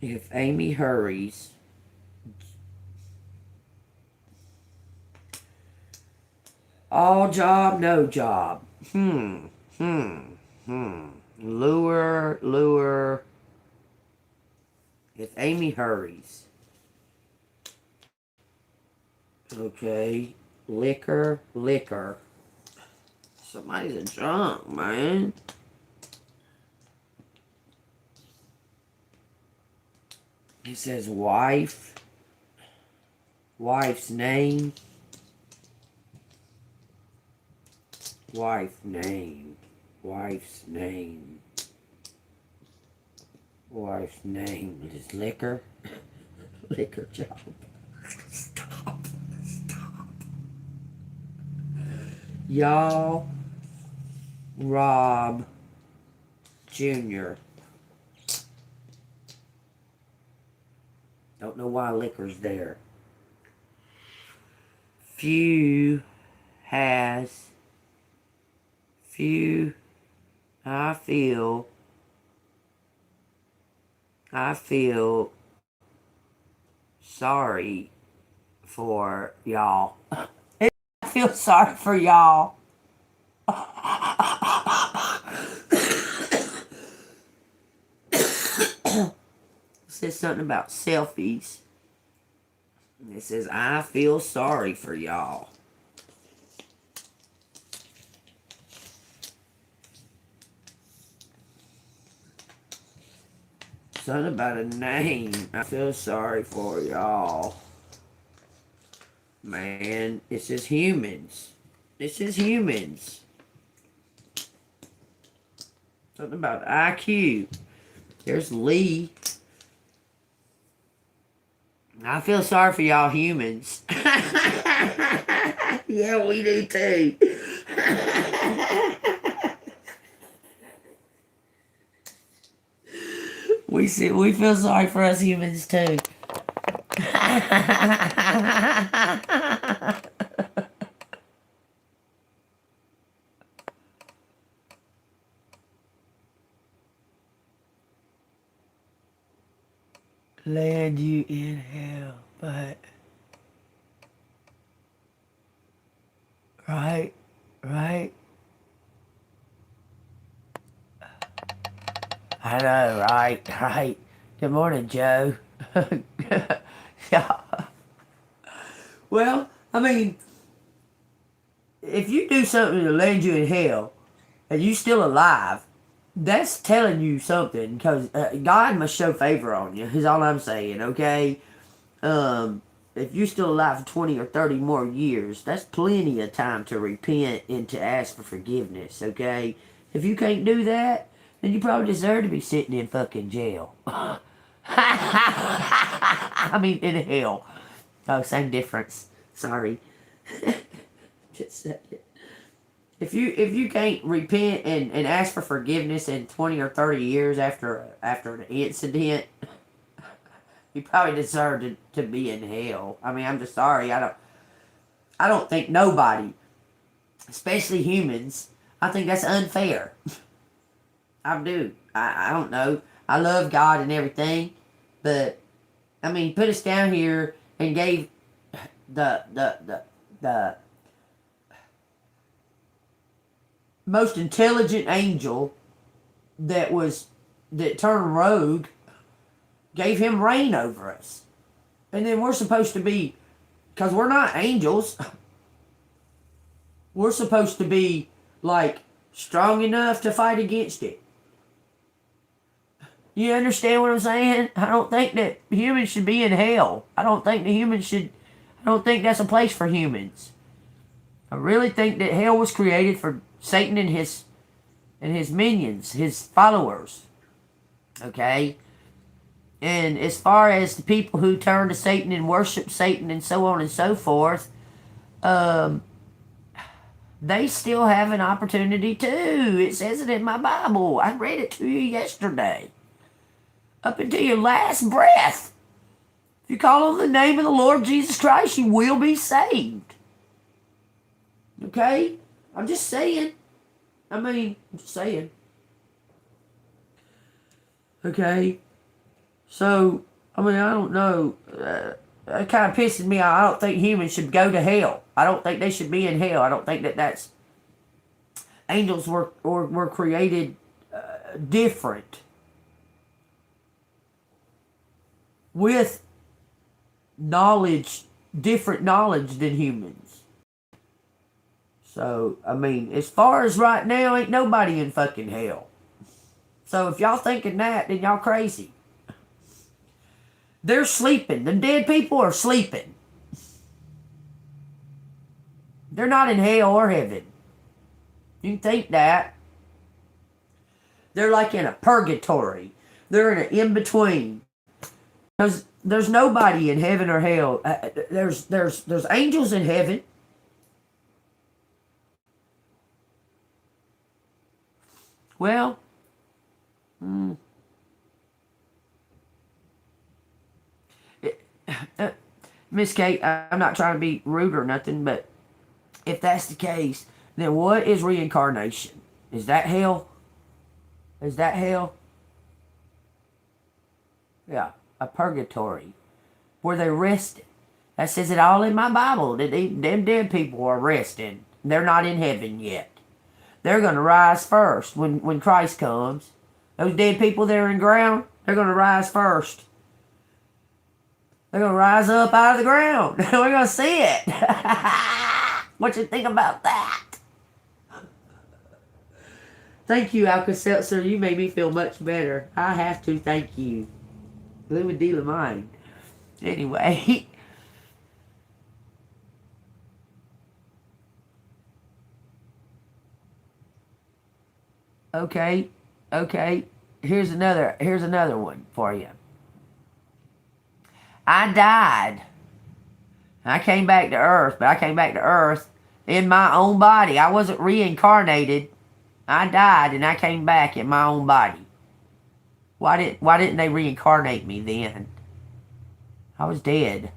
A: If Amy hurries, all job, no job. Lure. If Amy hurries. Okay. Liquor. Somebody's a drunk, man. It says wife. Wife's name. Wife's name. Wife's name is liquor. Liquor job. Stop. Y'all Rob Jr. Don't know why liquor's there. Few, I feel sorry for y'all. I feel sorry for y'all. It says something about selfies. It says, I feel sorry for y'all. Something about a name. I feel sorry for y'all. Man, it says humans. Something about IQ. There's Lee. I feel sorry for y'all humans. Yeah, we do too. We feel sorry for us humans too. Land you in hell, but right. I know, right. Good morning, Joe. Yeah. Well, I mean, if you do something to land you in hell, and you still alive, that's telling you something, because God must show favor on you, is all I'm saying, okay? If you're still alive for 20 or 30 more years, that's plenty of time to repent and to ask for forgiveness, okay? If you can't do that, then you probably deserve to be sitting in fucking jail. I mean, in hell. Oh, same difference. Sorry. Just said it. If you can't repent and ask for forgiveness in 20 or 30 years after an incident, you probably deserve to be in hell. I mean, I'm just sorry. I don't think nobody, especially humans, I think that's unfair. I do. I don't know. I love God and everything, but I mean, put us down here and gave the most intelligent angel that turned rogue, gave him reign over us. And then we're supposed to be, because we're not angels, we're supposed to be like strong enough to fight against it. You understand what I'm saying? I don't think that humans should be in hell. I don't think that's a place for humans. I really think that hell was created for Satan and his minions, his followers. Okay? And as far as the people who turn to Satan and worship Satan and so on and so forth, they still have an opportunity too. It says it in my Bible. I read it to you yesterday. Up until your last breath, If you call on the name of the Lord Jesus Christ, you will be saved. Okay? I'm just saying. I'm just saying. Okay? So, I don't know. It kind of pisses me off. I don't think humans should go to hell. I don't think they should be in hell. I don't think that's... Angels were created different. With knowledge, different knowledge than humans. So, as far as right now, ain't nobody in fucking hell. So if y'all thinking that, then y'all crazy. They're sleeping. The dead people are sleeping. They're not in hell or heaven. You can think that. They're like in a purgatory. They're in an in-between. Because there's nobody in heaven or hell. There's angels in heaven. Well, Miss Kate, I'm not trying to be rude or nothing, but if that's the case, then what is reincarnation? Is that hell? Is that hell? Yeah, a purgatory where they rested. That says it all in my Bible. That them dead people are resting. They're not in heaven yet. They're going to rise first when Christ comes. Those dead people there in the ground, they're going to rise first. They're going to rise up out of the ground. We're going to see it. What you think about that? Thank you, Alka-Seltzer. You made me feel much better. I have to thank you. Blue and deal of mine. Anyway. Okay. Here's another one for you. I died. I came back to Earth, but I came back to Earth in my own body. I wasn't reincarnated. I died and I came back in my own body. Why didn't they reincarnate me then? I was dead.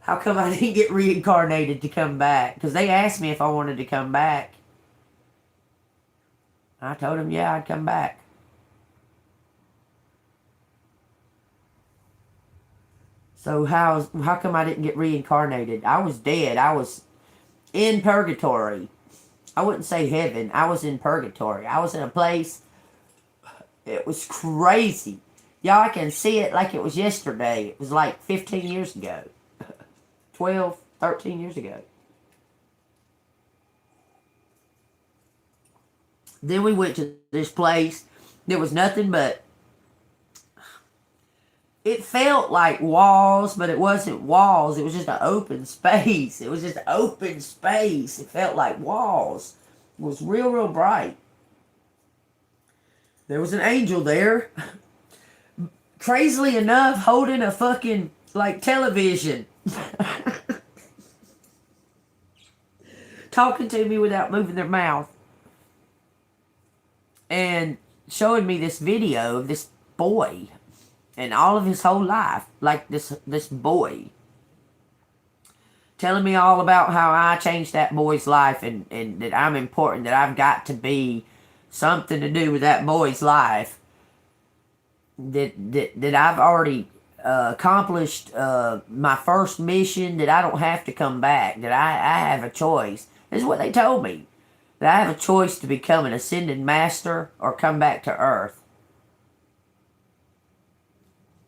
A: How come I didn't get reincarnated to come back? Because they asked me if I wanted to come back. I told them, yeah, I'd come back. So how come I didn't get reincarnated? I was dead. I was in purgatory. I wouldn't say heaven. I was in purgatory. I was in a place. It was crazy. Y'all, I can see it like it was yesterday. It was like 15 years ago. 12, 13 years ago. Then we went to this place. There was nothing but... It felt like walls, but it wasn't walls. It was just an open space. It was just open space. It felt like walls. It was real, real bright. There was an angel there. Crazily enough, holding a fucking, like, television. Talking to me without moving their mouth. And showing me this video of this boy. And all of his whole life. Like this boy. Telling me all about how I changed that boy's life. And that I'm important. That I've got to be something to do with that boy's life. That I've already accomplished my first mission. That I don't have to come back. That I have a choice. This is what they told me. That I have a choice to become an ascended master or come back to Earth.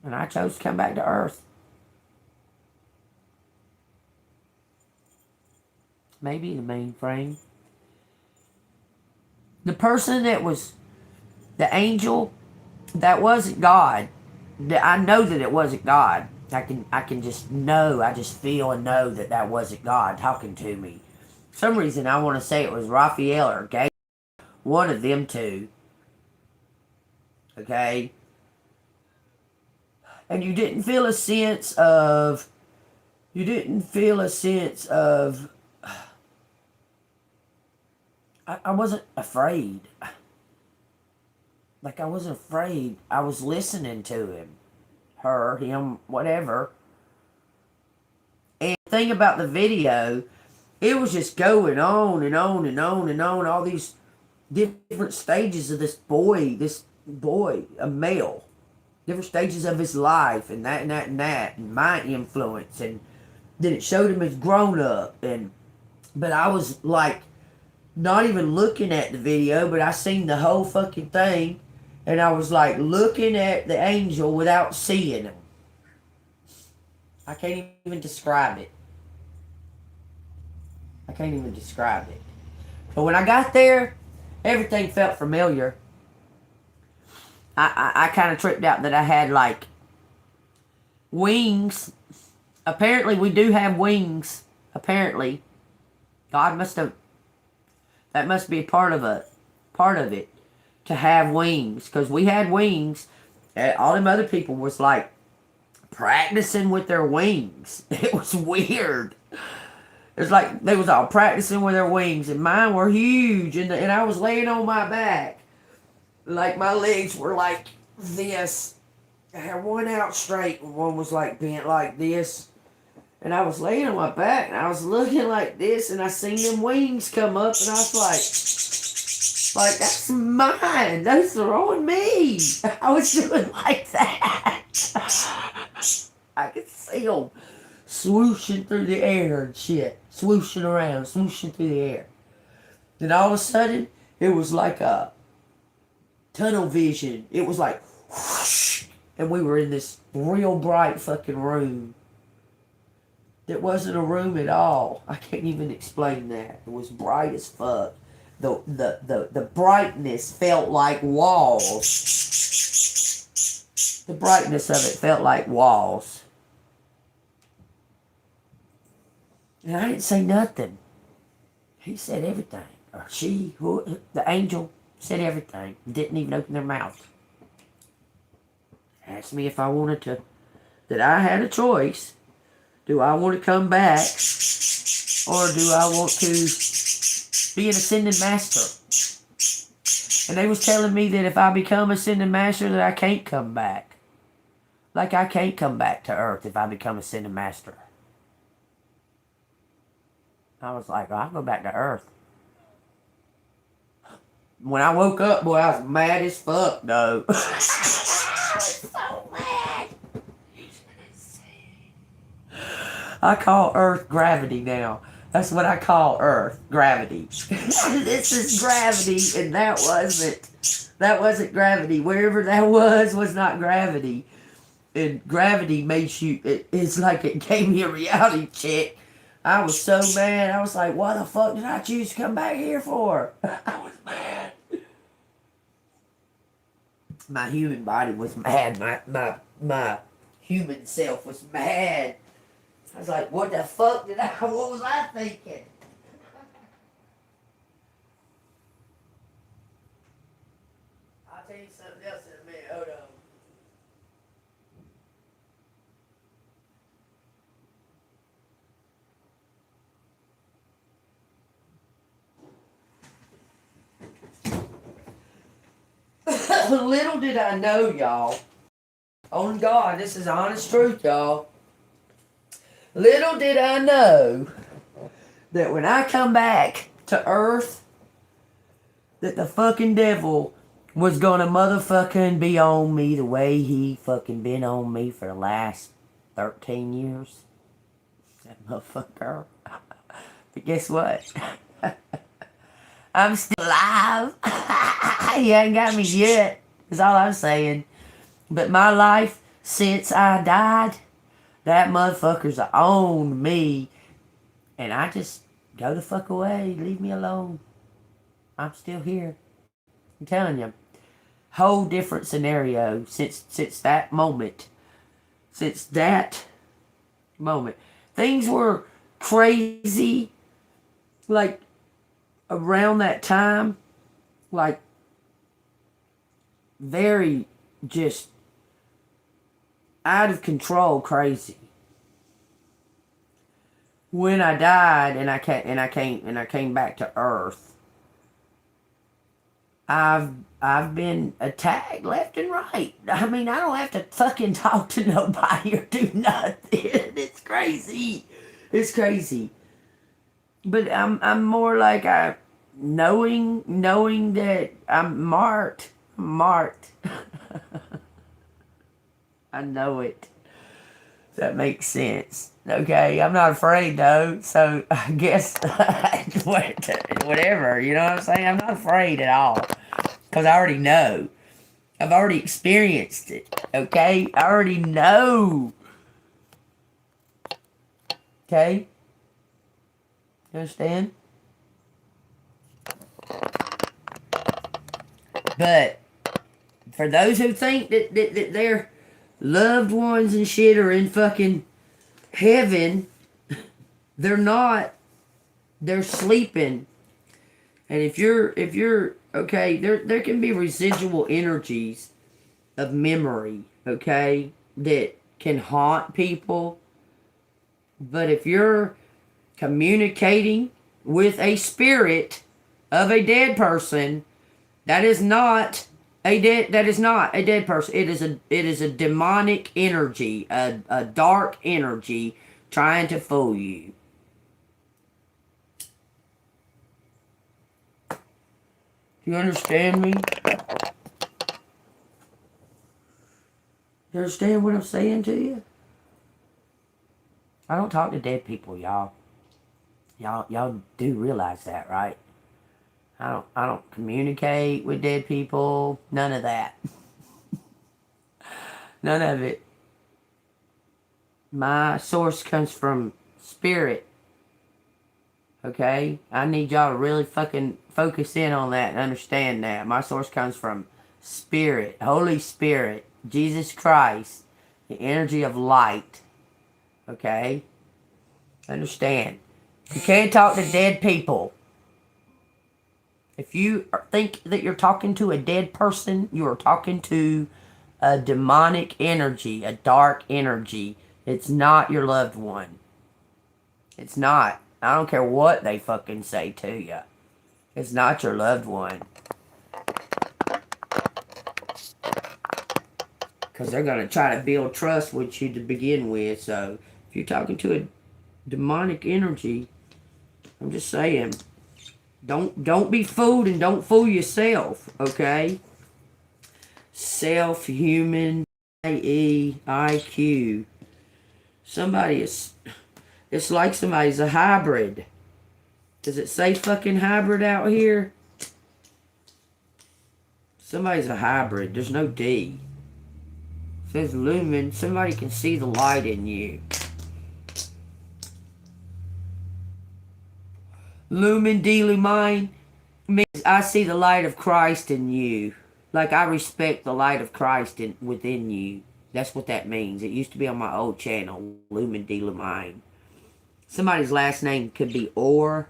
A: And I chose to come back to Earth. Maybe the mainframe. The person that was the angel, that wasn't God. I know that it wasn't God. I can just know, I just feel and know that wasn't God talking to me. For some reason I want to say it was Raphael or Gabriel. One of them two. Okay? And you didn't feel a sense of... I wasn't afraid. Like, I wasn't afraid. I was listening to him. her, him, whatever. And the thing about the video, it was just going on and on and on and on. All these different stages of this boy, a male. Different stages of his life and that and that and that. And my influence. And then it showed him as grown up. But I was like, not even looking at the video, but I seen the whole fucking thing. And I was like looking at the angel without seeing him. I can't even describe it. I can't even describe it. But when I got there, everything felt familiar. I kind of tripped out that I had like wings. Apparently we do have wings. Apparently. God must have, that must be a part of it. To have wings. Because we had wings. All them other people was like practicing with their wings. It was weird. It's like they was all practicing with their wings, and mine were huge, and I was laying on my back, like my legs were like this. I had one out straight, and one was like bent like this, and I was laying on my back, and I was looking like this, and I seen them wings come up, and I was like that's mine. Those are on me. I was doing like that. I could see them swooshing through the air and shit. Swooshing around, swooshing through the air. Then all of a sudden, it was like a tunnel vision. It was like whoosh, and we were in this real bright fucking room. It wasn't a room at all. I can't even explain that. It was bright as fuck. The brightness felt like walls. The brightness of it felt like walls. And I didn't say nothing. He said everything. Or she, the angel, said everything. Didn't even open their mouth. Asked me if I wanted to, that I had a choice. Do I want to come back? Or do I want to be an ascended master? And they was telling me that if I become ascended master, that I can't come back. Like I can't come back to Earth if I become ascended master. I was like, well, I'll go back to Earth. When I woke up, boy, I was mad as fuck, though. I was so mad. I call Earth gravity now. That's what I call Earth, gravity. This is gravity, and that wasn't gravity. Wherever that was not gravity. And gravity makes you, it's like it gave me a reality check. I was so mad. I was like, what the fuck did I choose to come back here for? I was mad. My human body was mad. My human self was mad. I was like, what the fuck what was I thinking? I'll tell you something else in a minute. Hold on. Little did I know, y'all. On God, this is honest truth, y'all. Little did I know that when I come back to Earth, that the fucking devil was gonna motherfucking be on me the way he fucking been on me for the last 13 years. That motherfucker. But guess what? I'm still alive. He ain't got me yet. That's all I'm saying. But my life since I died, that motherfucker's owned me. And I just go the fuck away. Leave me alone. I'm still here. I'm telling you. Whole different scenario since that moment. Since that moment. Things were crazy. Like, around that time, like, very just out of control crazy. When I died and I came back to Earth, I've been attacked left and right. I mean, I don't have to fucking talk to nobody or do nothing. It's crazy. It's crazy. But I'm more like knowing that I'm marked. I'm marked. I know it. That makes sense. Okay, I'm not afraid though, so I guess whatever, you know what I'm saying? I'm not afraid at all, because I already know. I've already experienced it, okay? I already know. Okay? You understand? But for those who think that their loved ones and shit are in fucking heaven, they're not. They're sleeping. And if you're okay, there can be residual energies of memory, okay, that can haunt people. But if you're communicating with a spirit of a dead person, that is not a dead person. It is a demonic energy, a dark energy trying to fool you. You understand me? You understand what I'm saying to you? I don't talk to dead people, y'all. Y'all do realize that, right? I don't communicate with dead people. None of that. None of it. My source comes from spirit. Okay? I need y'all to really fucking focus in on that and understand that. My source comes from spirit. Holy Spirit. Jesus Christ. The energy of light. Okay? Understand. You can't talk to dead people. If you think that you're talking to a dead person, you are talking to a demonic energy, a dark energy. It's not your loved one. It's not. I don't care what they fucking say to you. It's not your loved one. Because they're going to try to build trust with you to begin with. So, if you're talking to a demonic energy, I'm just saying, don't be fooled and don't fool yourself, okay? Self-human, IE, IQ. Somebody is, it's like somebody's a hybrid. Does it say fucking hybrid out here? Somebody's a hybrid. There's no D. It says lumen. Somebody can see the light in you. Lumen de lumine means I see the light of Christ in you. Like I respect the light of Christ within you. That's what that means. It used to be on my old channel, Lumen de lumine. Somebody's last name could be Or.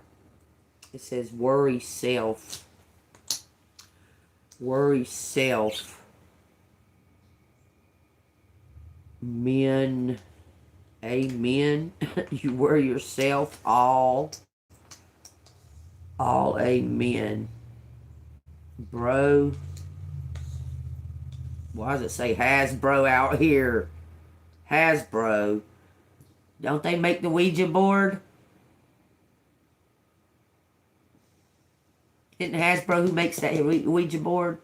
A: It says worry self. Worry self. Men. Amen. You worry yourself all. All amen. Bro. Why does it say Hasbro out here? Hasbro. Don't they make the Ouija board? Isn't Hasbro who makes that Ouija board?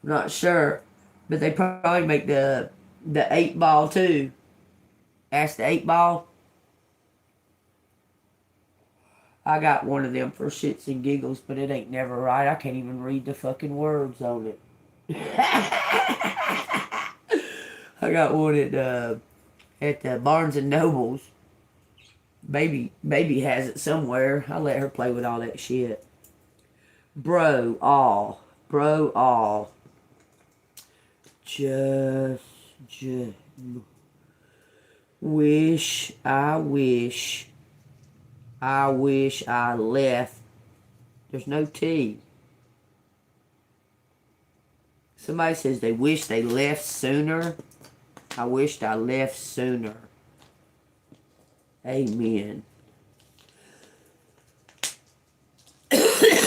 A: I'm not sure. But they probably make the 8-ball too. Ask the 8-ball. I got one of them for shits and giggles, but it ain't never right. I can't even read the fucking words on it. I got one at the Barnes and Nobles. Baby has it somewhere. I'll let her play with all that shit. Bro, all. Just wish I left. There's no T. Somebody says they wish they left sooner. I wished I left sooner. Amen.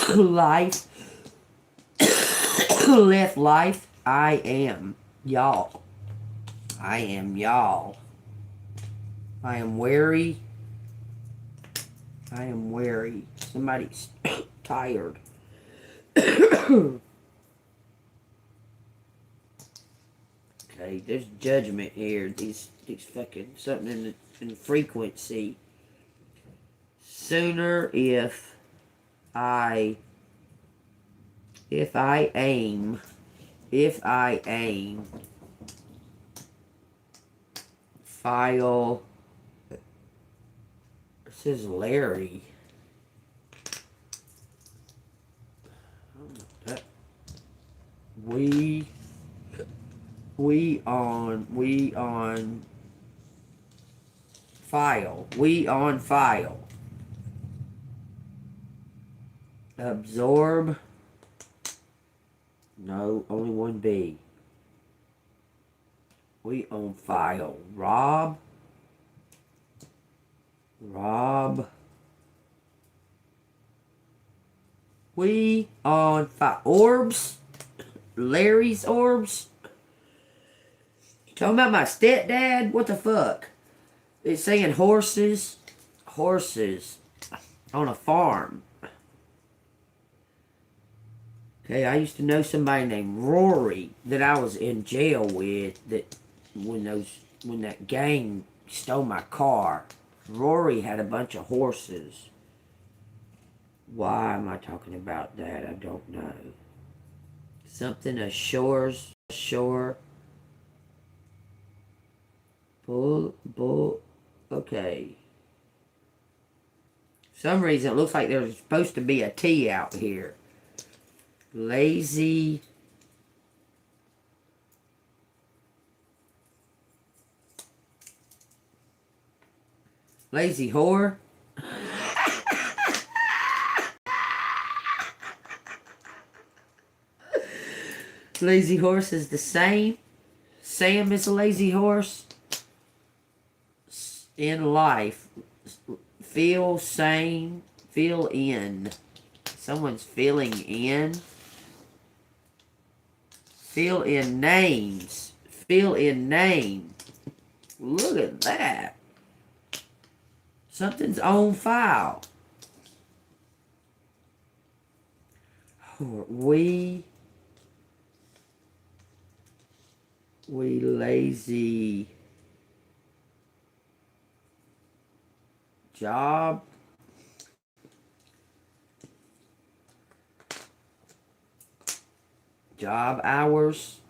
A: life. Left life. I am y'all. I am y'all. I am wary. I am wary. Somebody's tired. Okay, there's judgment here. These fucking something in frequency. Sooner if I aim, file. This is Larry. We on file. We on file. Absorb. No, only one B. We on file. Rob. We on file. Orbs. Larry's orbs. Talking about my stepdad? What the fuck? It's saying horses. Horses. On a farm. Okay, I used to know somebody named Rory that I was in jail with that when that gang stole my car. Rory had a bunch of horses. Why am I talking about that? I don't know. Something ashore. Bull. Okay. For some reason it looks like there's supposed to be a T out here. Lazy. Lazy whore. Lazy horse is the same. Sam is a lazy horse. In life. Feel sane. Feel in. Someone's feeling in. Fill in names. Fill in name. Look at that. Something's on file. We lazy job. Job hours.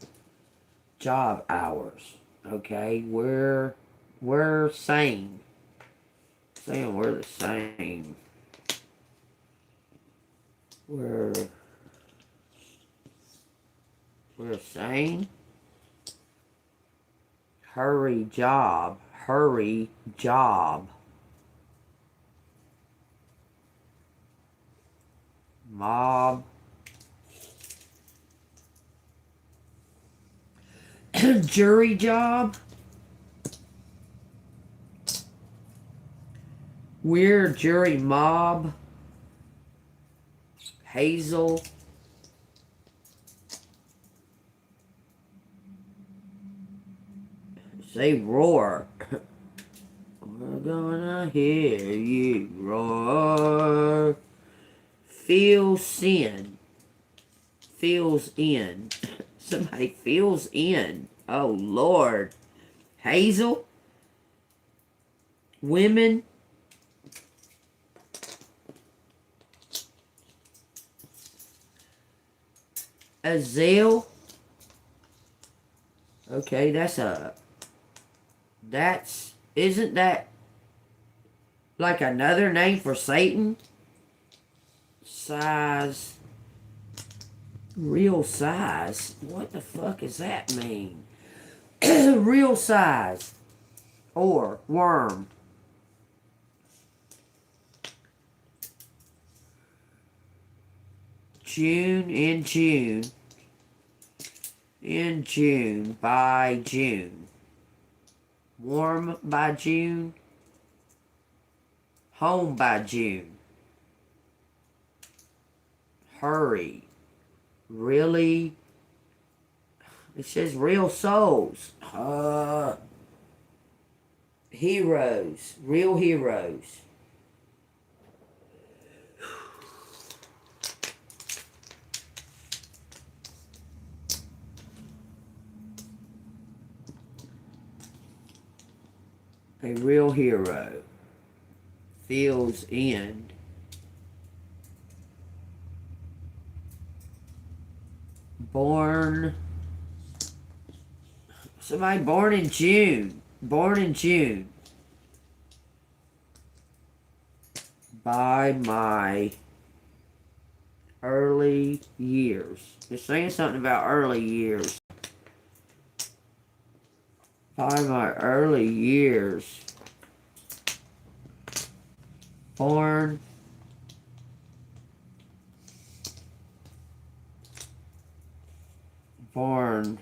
A: Okay, we're same. Saying we're the same. We're same. Hurry job. Mob. Jury job. We're jury mob. Hazel. Say roar. We're gonna hear you roar. Feel sin. Feels in. Somebody feels in. Oh, Lord. Hazel. Women. Azale. Okay, isn't that like another name for Satan? Size. Real size. What the fuck does that mean? Real size. Or worm. June, in June. In June, by June. Warm by June. Home by June. hurry. Really? It says real souls. Heroes. Real heroes. A real hero feels end. Born. Somebody born in June. Born in June. By my early years. It's saying something about early years. By my early years. Born. Born.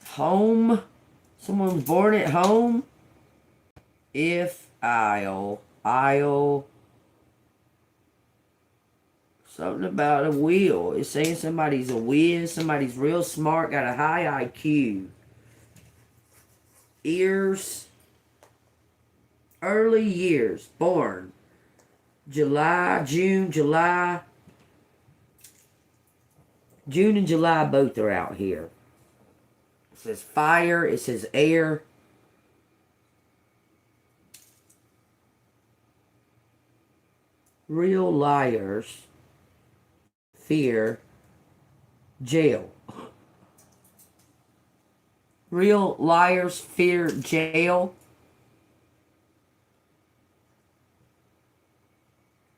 A: Home. Someone's born at home. If I'll. Something about a wheel. It's saying somebody's a whiz. Somebody's real smart. Got a high IQ. Ears. Early years. Born. July, June, July. June and July both are out here. It says fire. It says air. Real liars. Fear. Jail. Real liars fear jail.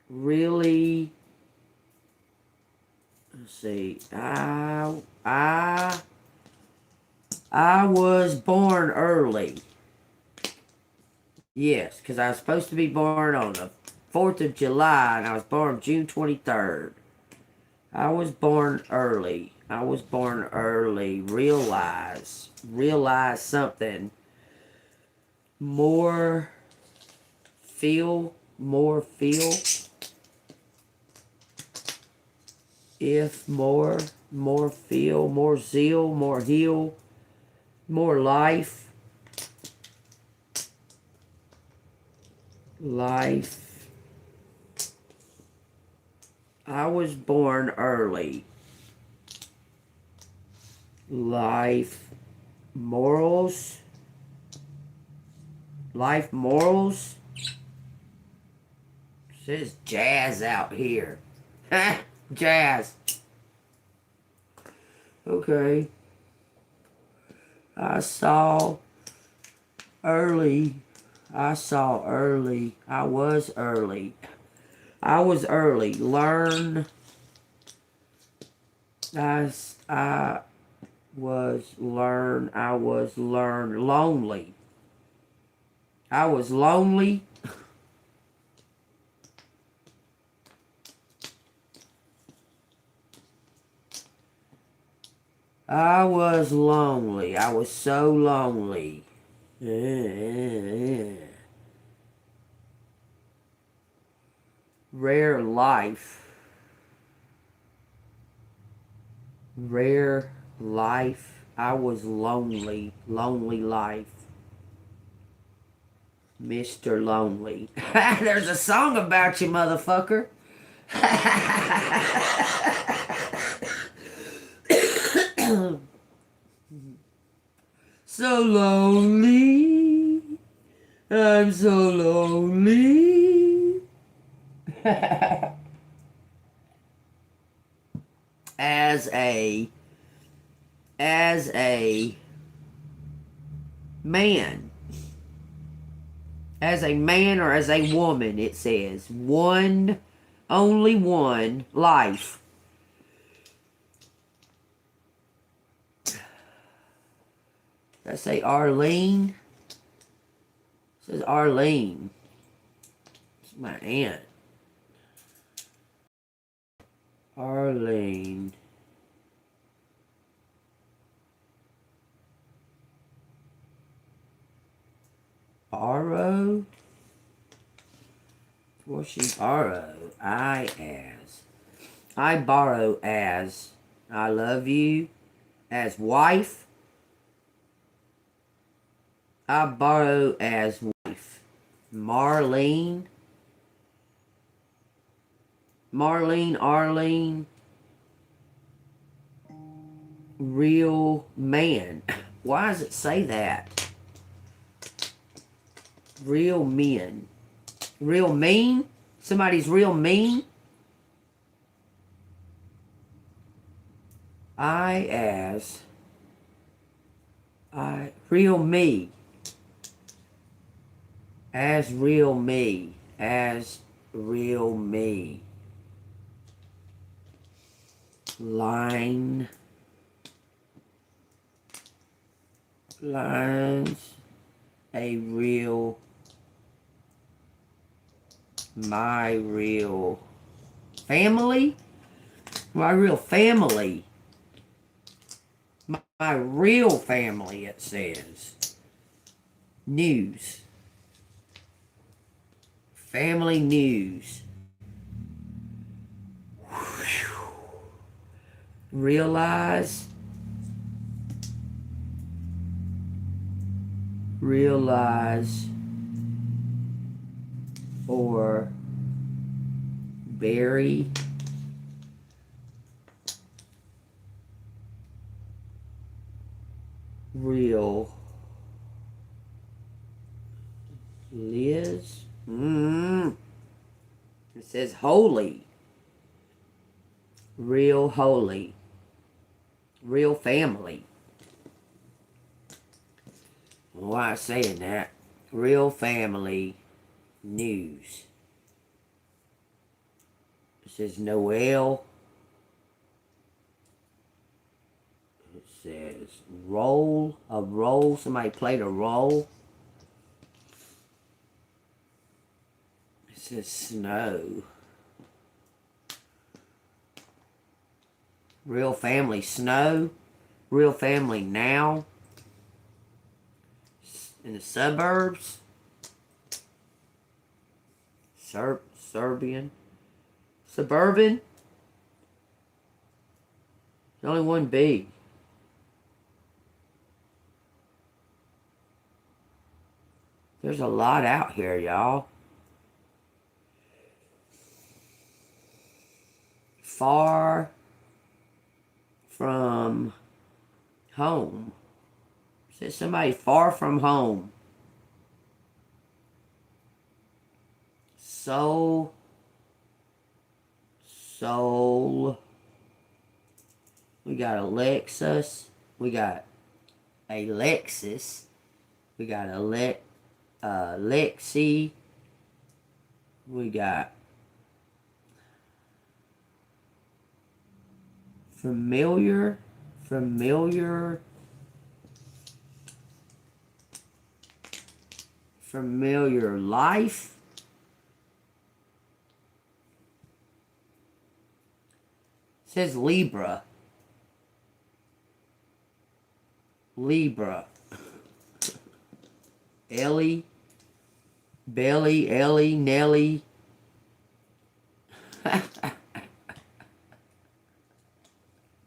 A: Really. Let's see. I was born early. Yes, because I was supposed to be born on the 4th of July, and I was born June 23rd. I was born early. I was born early. Realize something. More feel. If more feel, more zeal, more heal, more life. Life. I was born early. Life morals. Life morals. It says jazz out here. Jazz. Okay. I saw early. I was early. Learn. I was lonely. I was lonely. I was lonely. I was so lonely. Rare life. Rare life. I was lonely. Lonely life. Mr. Lonely. There's a song about you, motherfucker. So lonely. I'm so lonely. As a man. As a man or as a woman, it says. Only one life. Did I say Arlene? It says Arlene. It's my aunt. Arlene. Arrow? Will she borrow? I borrow as. I love you. As wife. I borrow as wife. Marlene. Arlene. Real man. Why does it say that? Real men. Real mean? Somebody's real mean? Real me. As real me. As real me. Lines. A real. My real. Family? My real family. My real family, it says. News. Family news. Realize. Or bury. Real. Liz. It says holy. Real holy. Real family. Why am I saying that? Real family news. It says Noel. It says roll. A role. Somebody played a role. It says snow. Real family snow. Real family now. In the suburbs. Serbian. Suburban. There's only one B. There's a lot out here, y'all. Far from home. Says somebody far from home. Soul. We got Alexis. We got Alexis. We got Lexi. We got familiar life. It says Libra. Ellie, Belly, Ellie, Nelly.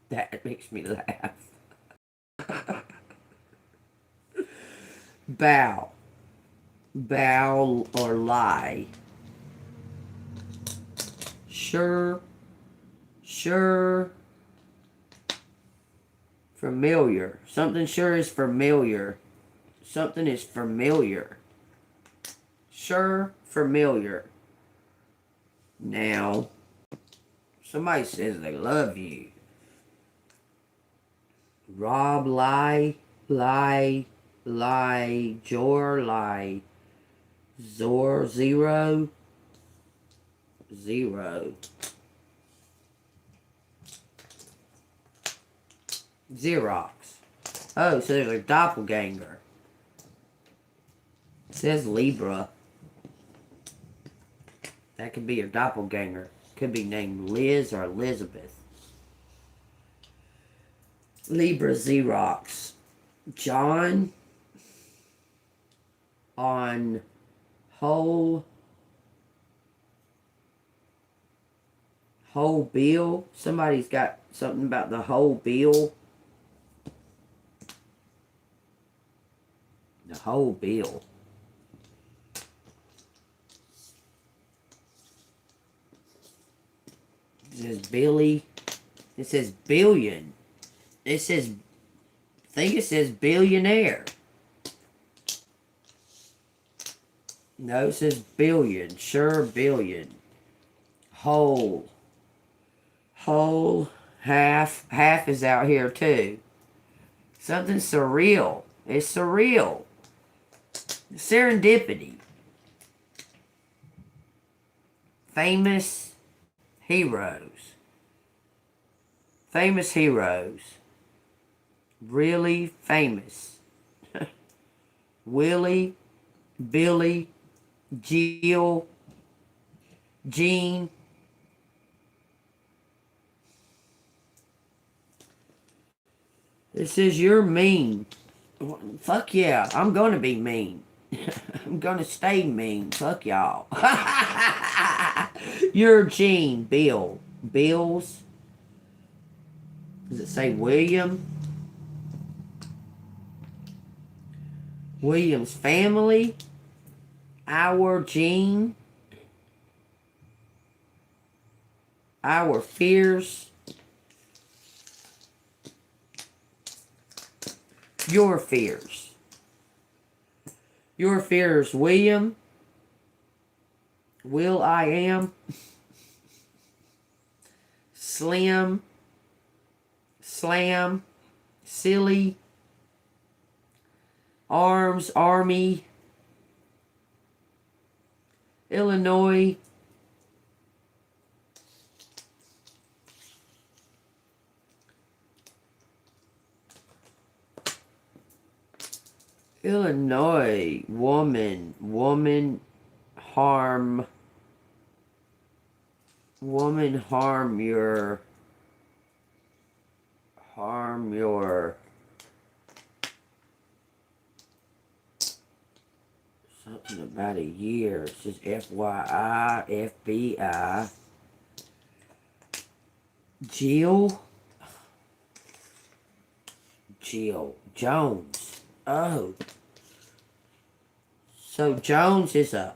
A: That makes me laugh. Bow or lie. Sure. Familiar. Something sure is familiar. Something is familiar. Sure, familiar. Now, somebody says they love you. Rob, lie, Jor, lie, Zor, zero. Xerox. Oh, so there's a doppelganger. It says Libra. That could be your doppelganger. Could be named Liz or Elizabeth. Libra Xerox. John. On whole. Whole bill. Somebody's got something about the whole bill. The whole bill. It says Billy. It says billion. It says, I think it says billionaire. No, it says billion. Sure, billion. Whole. Whole. Half. Half is out here too. Something surreal. It's surreal. Serendipity. Famous heroes. Famous heroes. Really famous. Willie, Billy, Jill, Jean. It says you're mean. Fuck yeah, I'm gonna be mean. I'm gonna stay mean. Fuck y'all. You're Jean, Bill. Bills. Does it say William? William's family. Our Jean. Our fears. Your fears. Your fears, William. Will I am. Slim. Slam. Silly. Arms, Army. Illinois. Illinois. Woman. Woman harm. Woman harm your. Harm your. Something about a year. It says FYI, FBI. Jill. Jill. Jones. Oh. So Jones is a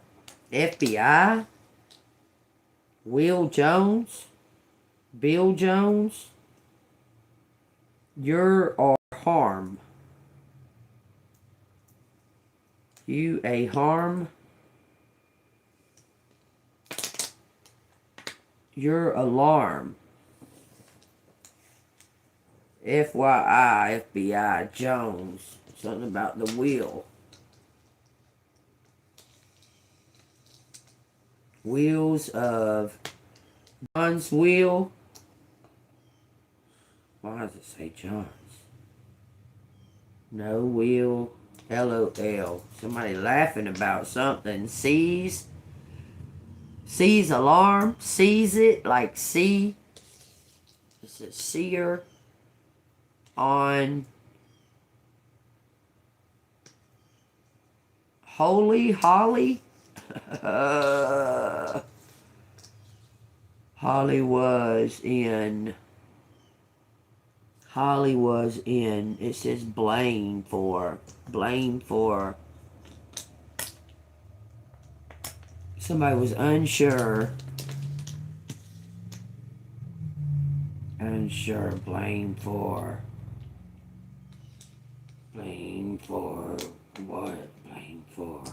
A: FBI? Will Jones? Bill Jones? You're or harm. You a harm. Your alarm. FYI, FBI, Jones. Something about the wheel. Wheels of John's wheel. Why does it say John's? No wheel. LOL. Somebody laughing about something. Sees alarm. Sees it like see. It says seer on Holy Holly. Holly was in. It says blame for. Somebody was unsure. Blame for what? Blame for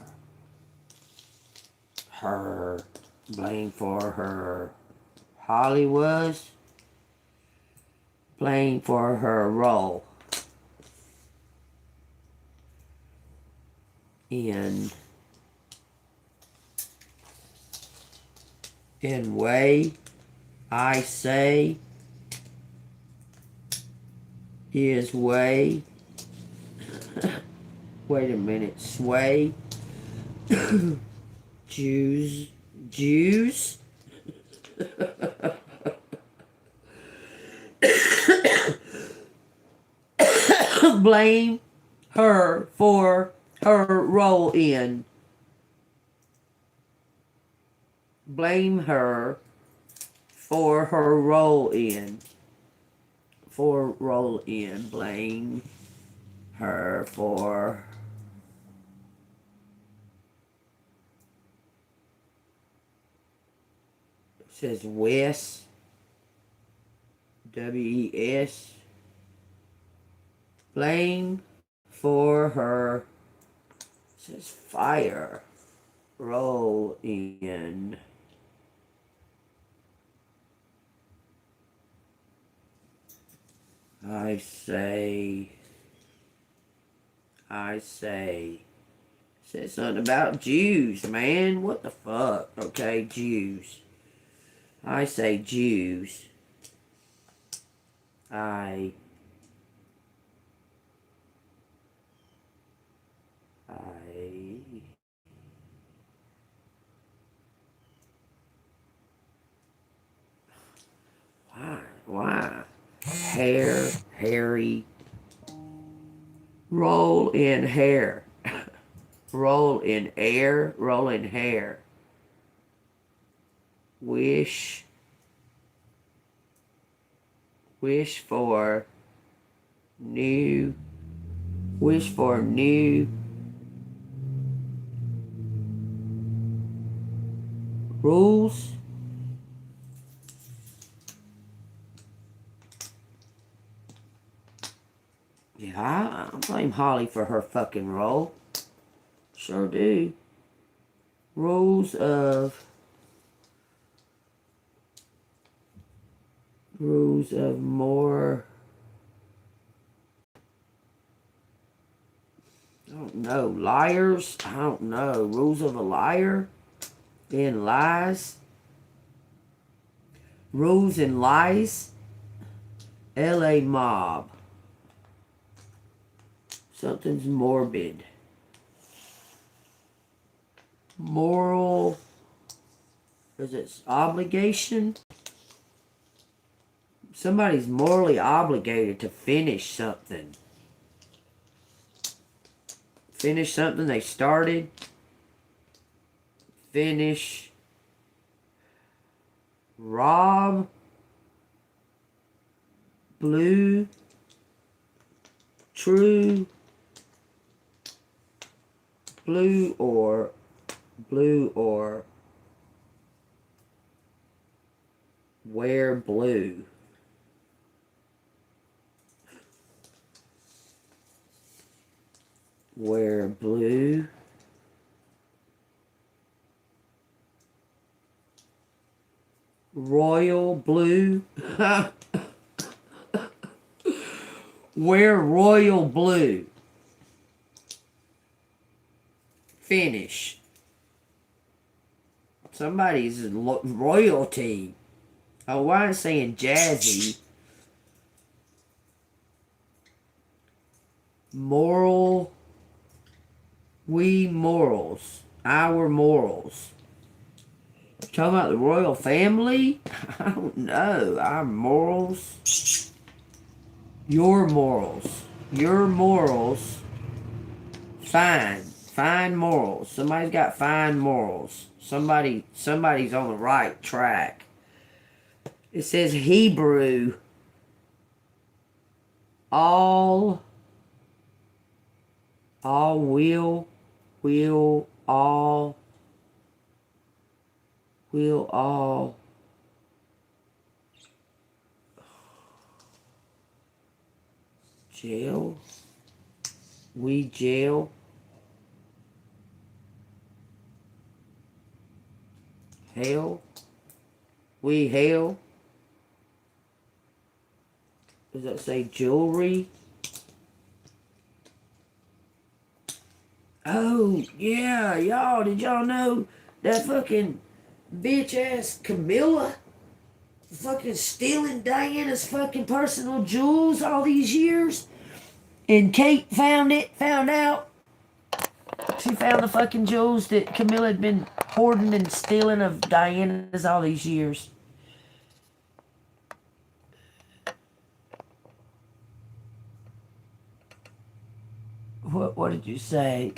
A: her. Blame for her. Holly was. Blame for her role in way I say his way. Wait a minute, sway. Jews. Blame her for her role in. Blame her for her roll in. For roll in. Blame her for it says Wes WES blame for her it says fire roll in. I say said something about Jews, man. What the fuck? Okay, Jews. I say Jews. I why? Hair, hairy. Roll in hair. Roll in air, roll in hair. Wish for new rules. Yeah, I blame Holly for her fucking role. Sure do. Rules of more. I don't know. Liars? I don't know. Rules of a liar? And lies? Rules and lies? LA mob. Something's morbid. Moral. Is it obligation? Somebody's morally obligated to finish something. Finish something they started. Finish. Rob. Blue. True. Blue or wear blue. Wear blue. Royal blue. Wear royal blue. Finish. Somebody's royalty. Oh, why am I saying jazzy? Moral. We morals. Our morals. Talking about the royal family? I don't know. Our morals. Your morals. Your morals. Fine. Fine morals. Somebody's got fine morals. Somebody's on the right track. It says Hebrew. All will all jail. We jail. Hell. We hell. Does that say jewelry? Oh, yeah, y'all, did y'all know that fucking bitch ass Camilla fucking stealing Diana's fucking personal jewels all these years? And Kate found out. She found the fucking jewels that Camilla had been hoarding and stealing of Diana's all these years. What did you say?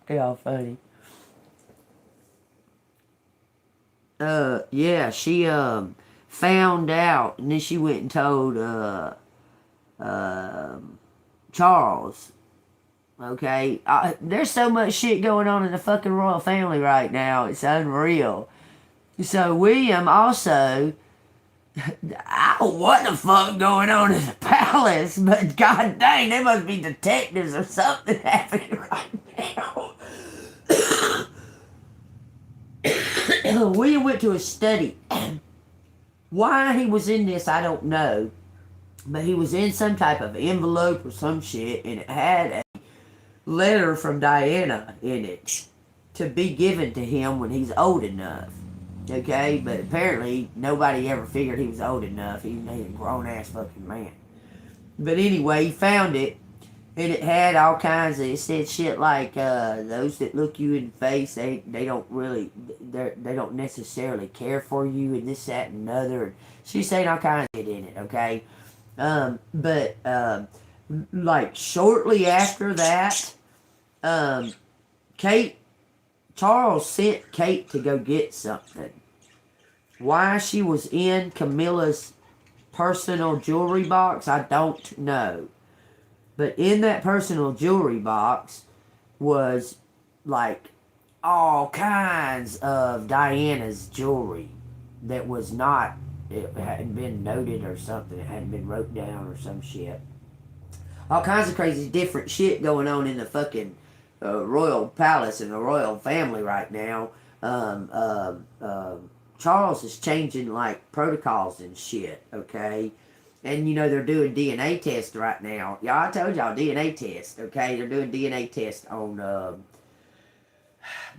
A: Y'all funny. Yeah, she found out, and then she went and told Charles. Okay, there's so much shit going on in the fucking royal family right now. It's unreal. So William also, I don't know what the fuck going on in the palace, but god dang, they must be detectives or something happening right now. William went to his study. Why he was in this, I don't know. But he was in some type of envelope or some shit, and it had a letter from Diana in it to be given to him when he's old enough. Okay, but apparently nobody ever figured he was old enough. He's a grown ass fucking man. But anyway, he found it, and it had all kinds of. It said shit like those that look you in the face, they don't really, they don't necessarily care for you, and this, that, and another. She's saying all kinds of shit in it. Okay, but like shortly after that, Kate, Charles sent Kate to go get something. Why she was in Camilla's personal jewelry box, I don't know. But in that personal jewelry box was like all kinds of Diana's jewelry that was not, it hadn't been noted or something, it hadn't been wrote down or some shit. All kinds of crazy different shit going on in the fucking royal palace and the royal family right now. Charles is changing like protocols and shit, okay? And you know they're doing DNA tests right now. Y'all, I told y'all DNA tests, okay? They're doing DNA tests on the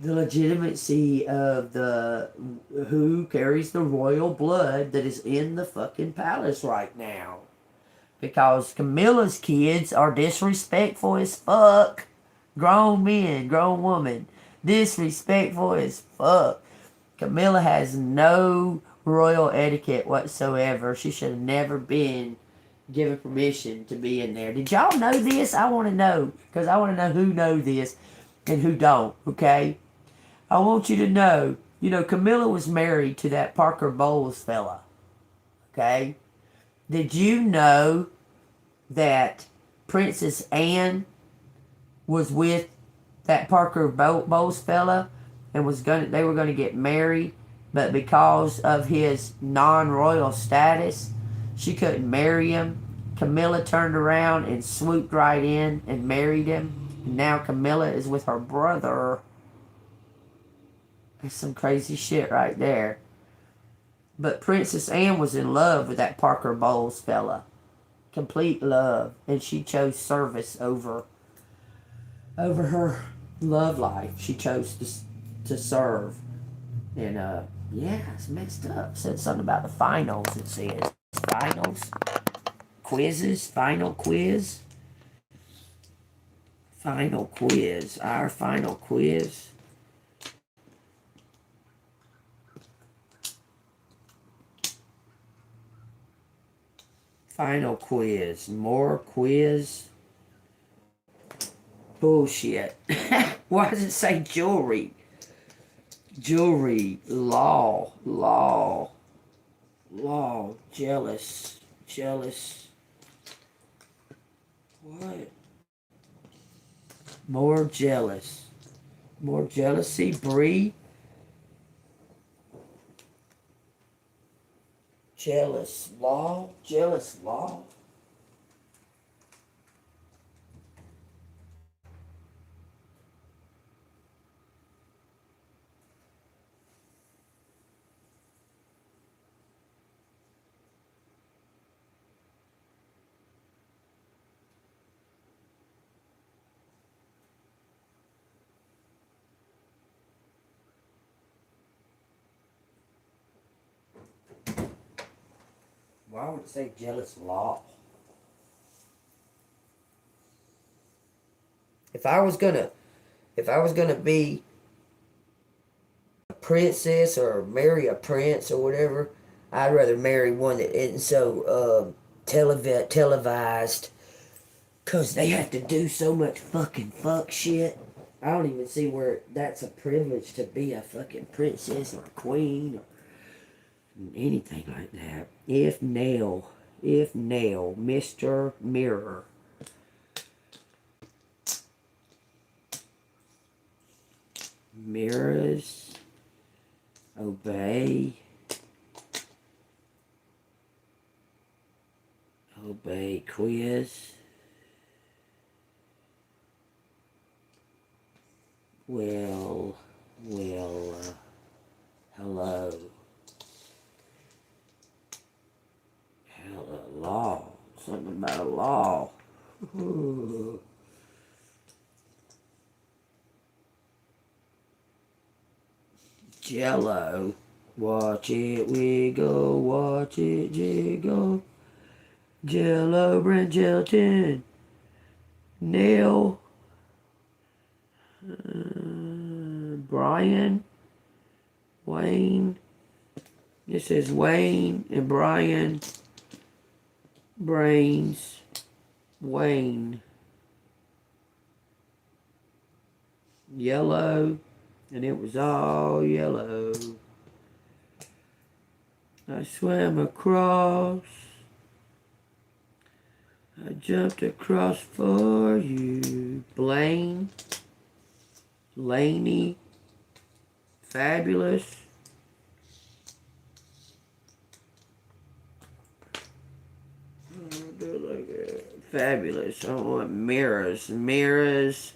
A: legitimacy of the who carries the royal blood that is in the fucking palace right now. Because Camilla's kids are disrespectful as fuck. Grown men, grown woman, disrespectful as fuck. Camilla has no royal etiquette whatsoever. She should have never been given permission to be in there. Did y'all know this? I want to know. Because I want to know who knows this and who don't, okay? I want you to know, you know, Camilla was married to that Parker Bowles fella, okay? Did you know that Princess Anne was with that Parker Bowles fella and they were gonna get married, but because of his non-royal status, she couldn't marry him. Camilla turned around and swooped right in and married him. And now Camilla is with her brother. That's some crazy shit right there. But Princess Anne was in love with that Parker Bowles fella. Complete love. And she chose service over her love life. She chose to serve. And yeah, it's messed up. It said something about the finals, it says. Finals? Quizzes? Final quiz? Final quiz. Our final quiz. Final quiz. More quiz. Bullshit. Why does it say jewelry? Jewelry. Law. Jealous. What? More jealous. More jealousy. Bree. Jealous law. Why would it say jealous law? If I was gonna be a princess or marry a prince or whatever, I'd rather marry one that isn't so televised Because they have to do so much fucking fuck shit. I don't even see where that's a privilege to be a fucking princess or a queen or anything like that. If nail, Mr. Mirror. Mirrors, obey, quiz. Well, hello. Law. Something about a law. Jello. Watch it wiggle, watch it jiggle. Jello, brand gelatin. Nail. Brian. Wayne. This is Wayne and Brian. Brains. Wayne. Yellow. And it was all yellow. I swam across. I jumped across for you. Blaine. Laney. Fabulous. Fabulous. I want mirrors. Mirrors.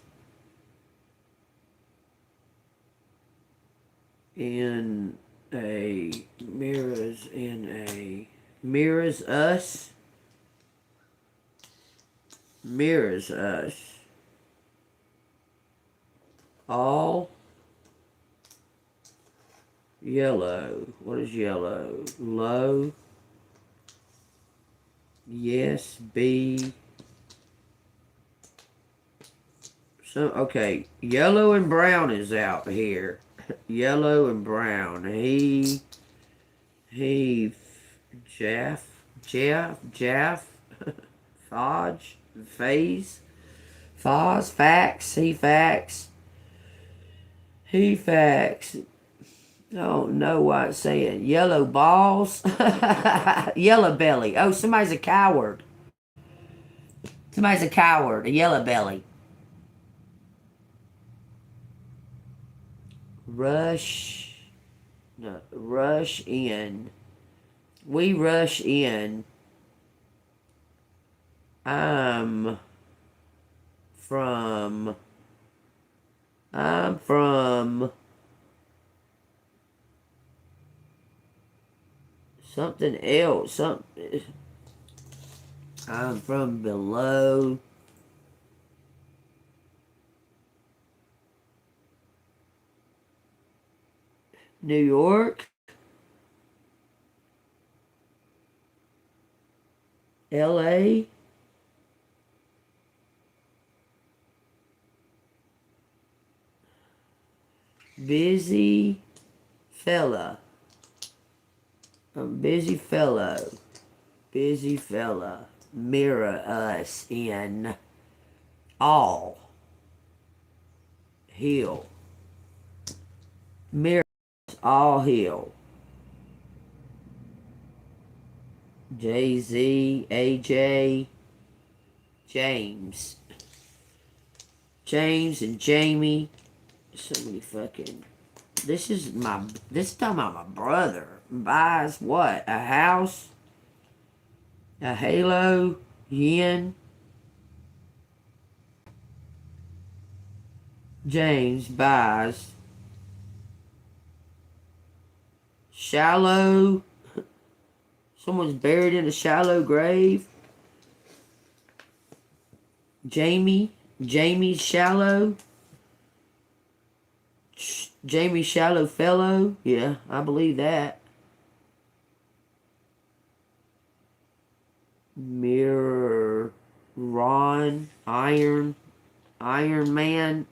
A: In a. Mirrors in a. Mirrors us. Mirrors us. All. Yellow. What is yellow? Low. Yes. Be. So, okay. Yellow and brown is out here. Yellow and brown. Jaff, Fodge, Phase, Foz, Fax, he fax. I don't know what it's saying. Yellow balls, yellow belly. Oh, somebody's a coward. Somebody's a coward, a yellow belly. Rush in. We rush in. I'm from something else. I'm from below. New York. LA. Busy fella. Busy fellow. Busy fella. Mirror us in all. Hill. Mirror us all hill. Jay-Z, AJ, James. James and Jamie. So many fucking. This is talking about my brother. Buys what? A house? A halo? Yen? James buys. Shallow. Someone's buried in a shallow grave. Jamie's shallow. Jamie Shallow Fellow. Yeah, I believe that. Mirror. Ron. Iron Man.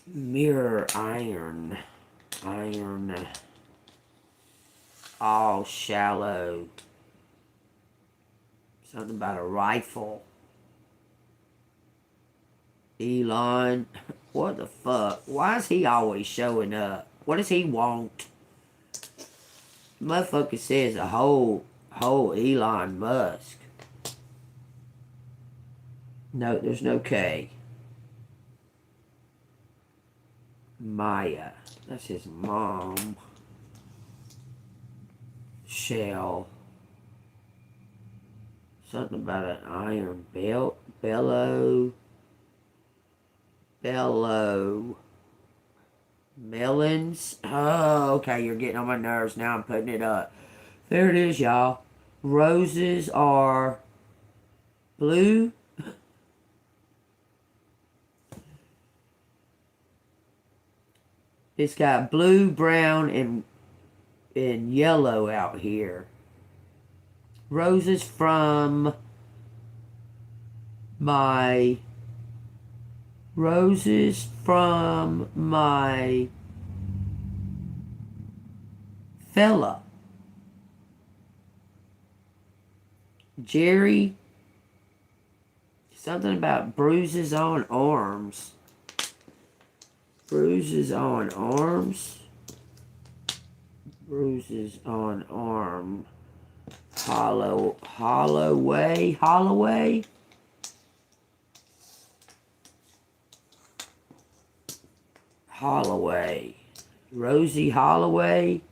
A: Mirror Iron. All shallow. Something about a rifle. Elon. What the fuck? Why is he always showing up? What does he want? Motherfucker says a whole Elon Musk. No, there's no K. Maya. That's his mom. Shell. Something about an iron belt. Bellow. Melons. Oh, okay, you're getting on my nerves. Now I'm putting it up. There it is, y'all. Roses are blue. It's got blue, brown, and yellow out here. Roses from my fella. Jerry. Something about bruises on arms. Bruises on arms. Bruises on arm. Holloway. Rosie Holloway.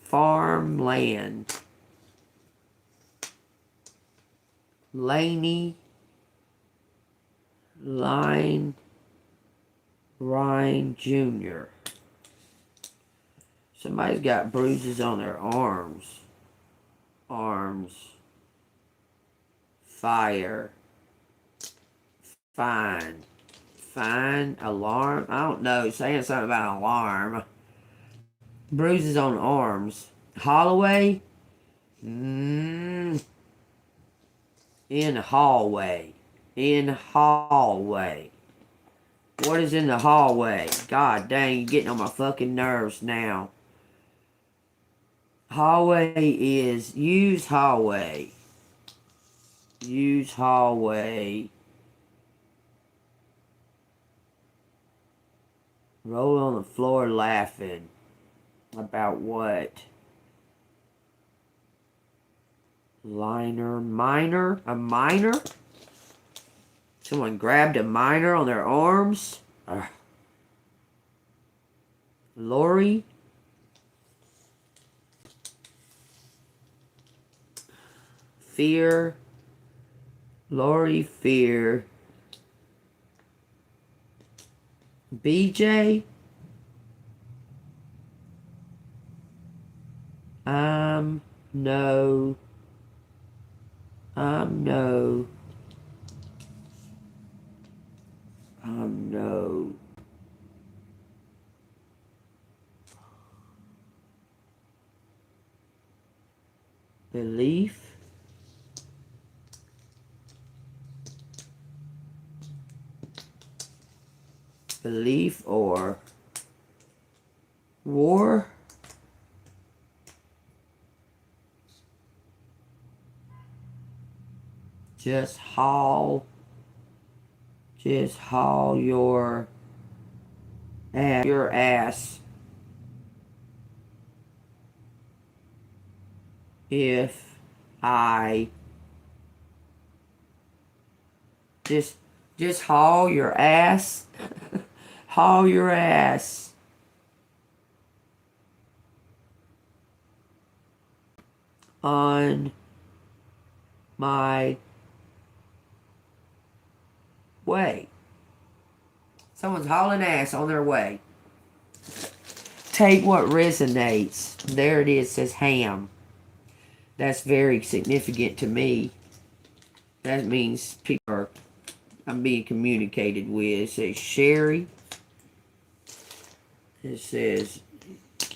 A: Farmland. Laney. Ryan Jr. Somebody's got bruises on their arms. Fire. Fine. Alarm. I don't know. Saying something about an alarm. Bruises on arms. Holloway. In hallway. What is in the hallway? God dang, you're getting on my fucking nerves now. Hallway is use hallway. Roll on the floor laughing. About what? Minor? A minor? Someone grabbed a minor on their arms? Lori? Fear? Lori, fear. BJ? No. Belief. Belief or war. Just haul your ass if I just haul your ass. Haul your ass on my way. Someone's hauling ass on their way. Take what resonates. There it is, says ham. That's very significant to me. That means people are, I'm being communicated with. It says Sherry. It says,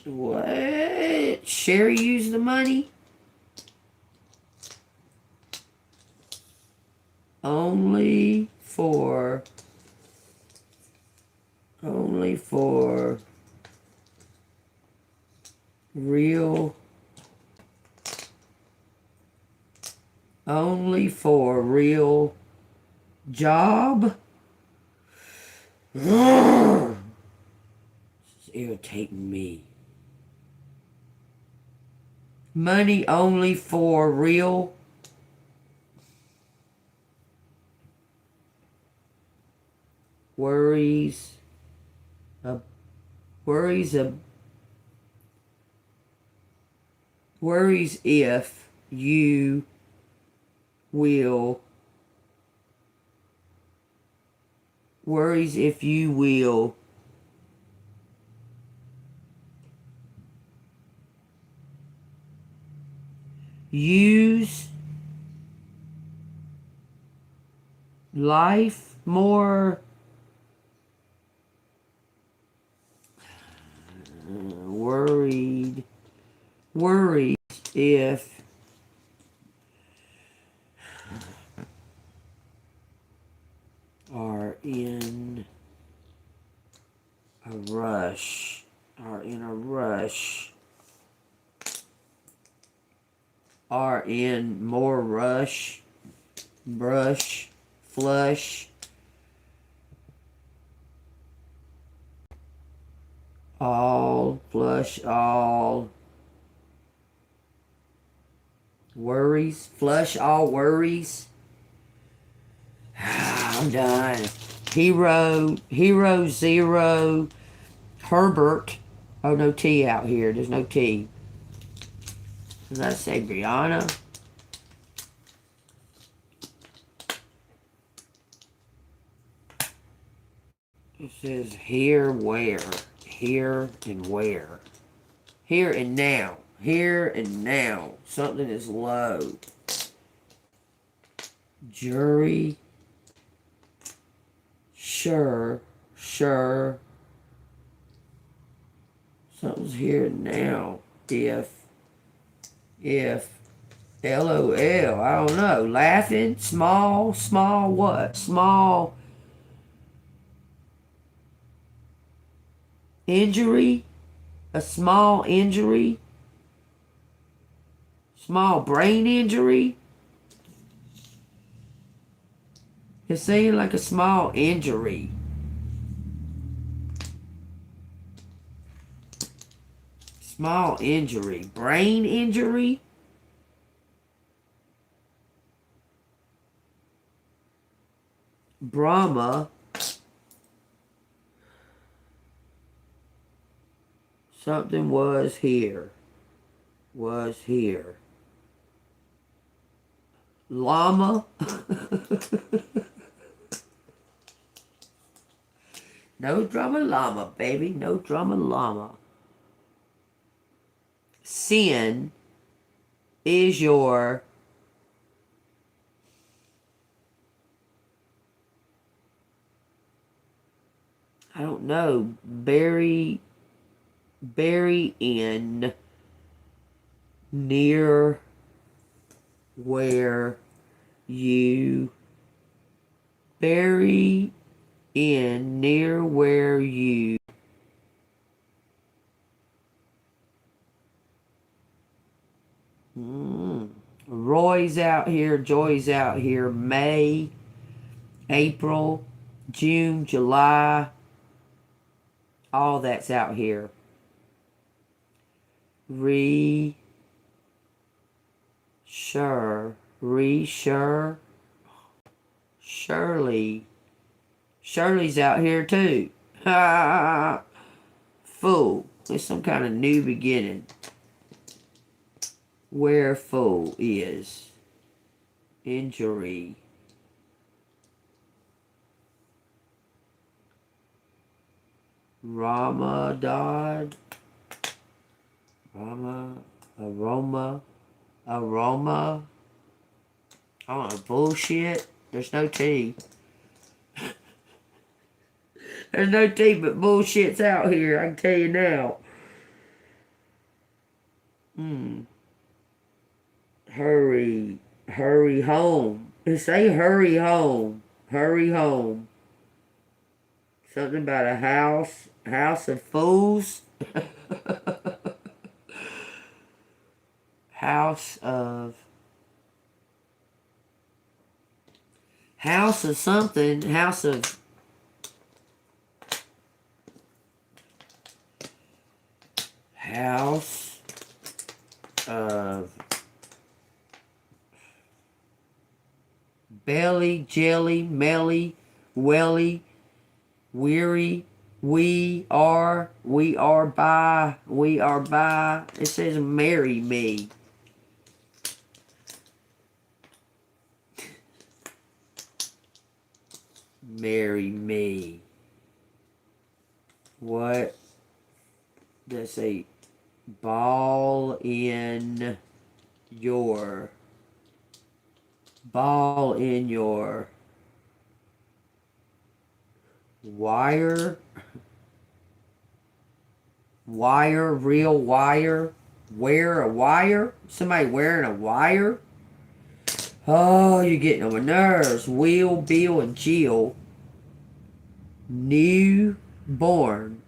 A: what? Sherry used the money? Only for real only for a real job. It's irritating me. Money only for real. Worries. Worries. Worries if you will. Worries if you will. Use life more. Worried. Worries if are in a rush. Are in a rush. Are in more rush. Brush. Flush. All. Flush all. Worries. Flush all worries. I'm done. Hero Zero. Herbert. Oh, no T out here. There's no T. Does that say Brianna? It says here, where. Here and where. Here and now. Here and now. Something is low. Jury. Sure. Something's here now. If. LOL. I don't know. Laughing. Small what? Small. Injury. A small injury. Small brain injury. It's saying like a small injury. Small injury. Brain injury. Brahma. Something was here. Was here. Llama. No drama llama, baby. No drama llama. Sin is your I don't know. Bury in near where you bury in near where you Roy's out here, Joy's out here. May, April, June, July, all that's out here. Shirley. Shirley's out here too. Fool. It's some kind of new beginning. Where fool is. Injury. Ramadan. Aroma. Oh, bullshit. There's no T. There's no T, but bullshit's out here. I can tell you now. Hurry home. They say hurry home. Hurry home. Something about a house of fools. House of House of something. House of... House of... Belly, jelly, melly, welly, weary, we are by, it says marry me. Marry me. What does it say? Ball in your wire, real wire, wear a wire, somebody wearing a wire. Oh, you're getting on my nerves. Will, Bill, and Jill. Newborn.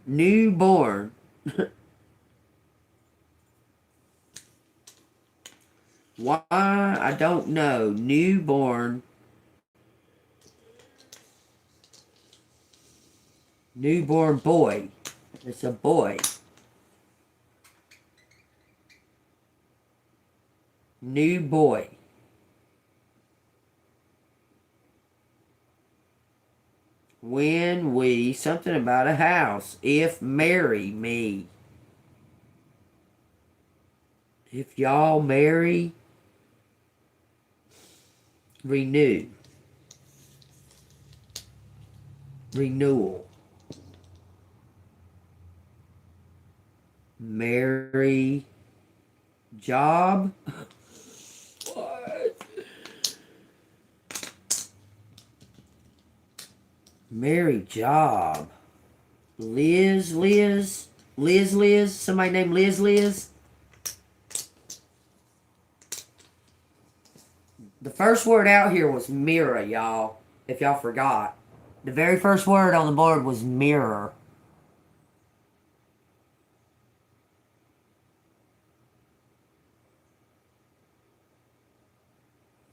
A: Why? I don't know. Newborn boy. It's a boy. New boy. When we, something about a house. If marry me. If y'all marry, renew. Renewal. Marry. Job. What? Mary job. Liz. Somebody named Liz. The first word out here was mirror, y'all. If y'all forgot. The very first word on the board was mirror.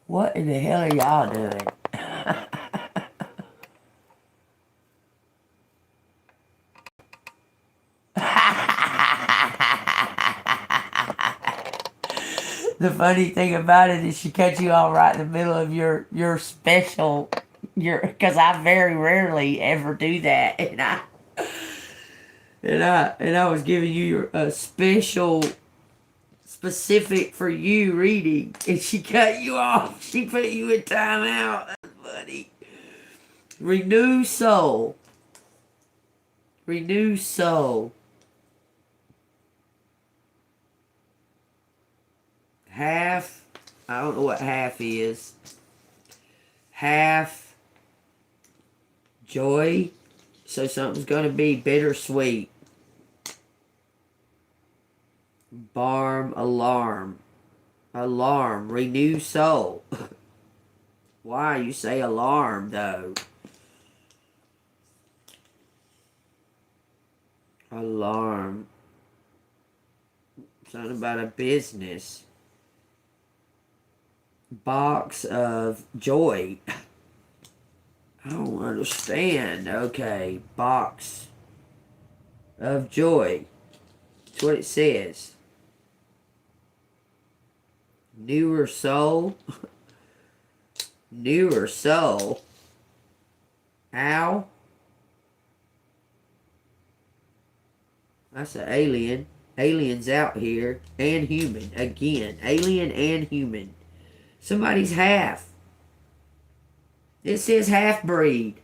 A: What in the hell are y'all doing? The funny thing about it is she cut you off right in the middle of your special, because I very rarely ever do that, and I was giving you your special, specific for you reading, and she cut you off. She put you in timeout. That's funny. Renew soul. Half, I don't know what half is. Half joy, so something's going to be bittersweet. Alarm, renew soul. Why you say alarm though? Alarm. Something about a business. Box of joy. I don't understand. Okay, box of joy. That's what it says. Newer soul. Ow. That's an alien. Aliens out here. And human. Again. Alien and human. Somebody's half. It says half-breed.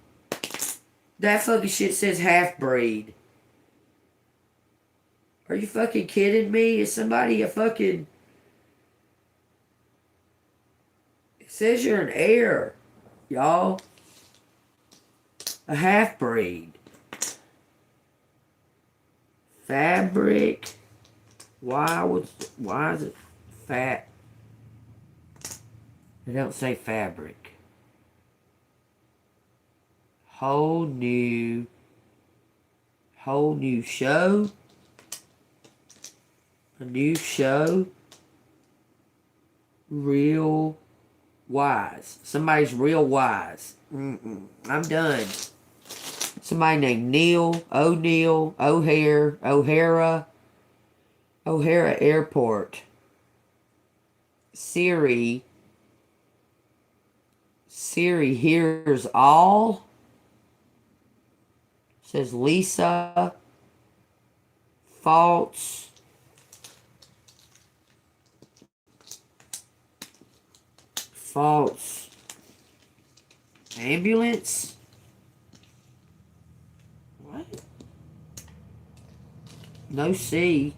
A: That fucking shit says half-breed. Are you fucking kidding me? Is somebody a fucking... It says you're an heir, y'all. A half-breed. Fabric. Why is it fat? They don't say fabric. Whole new show. A new show. Real Wise. Somebody's real wise. I'm done. Somebody named Neil, O'Neill, O'Hare, O'Hara, O'Hara Airport. Siri hears all. Says Lisa. False. False. Ambulance. What? No C.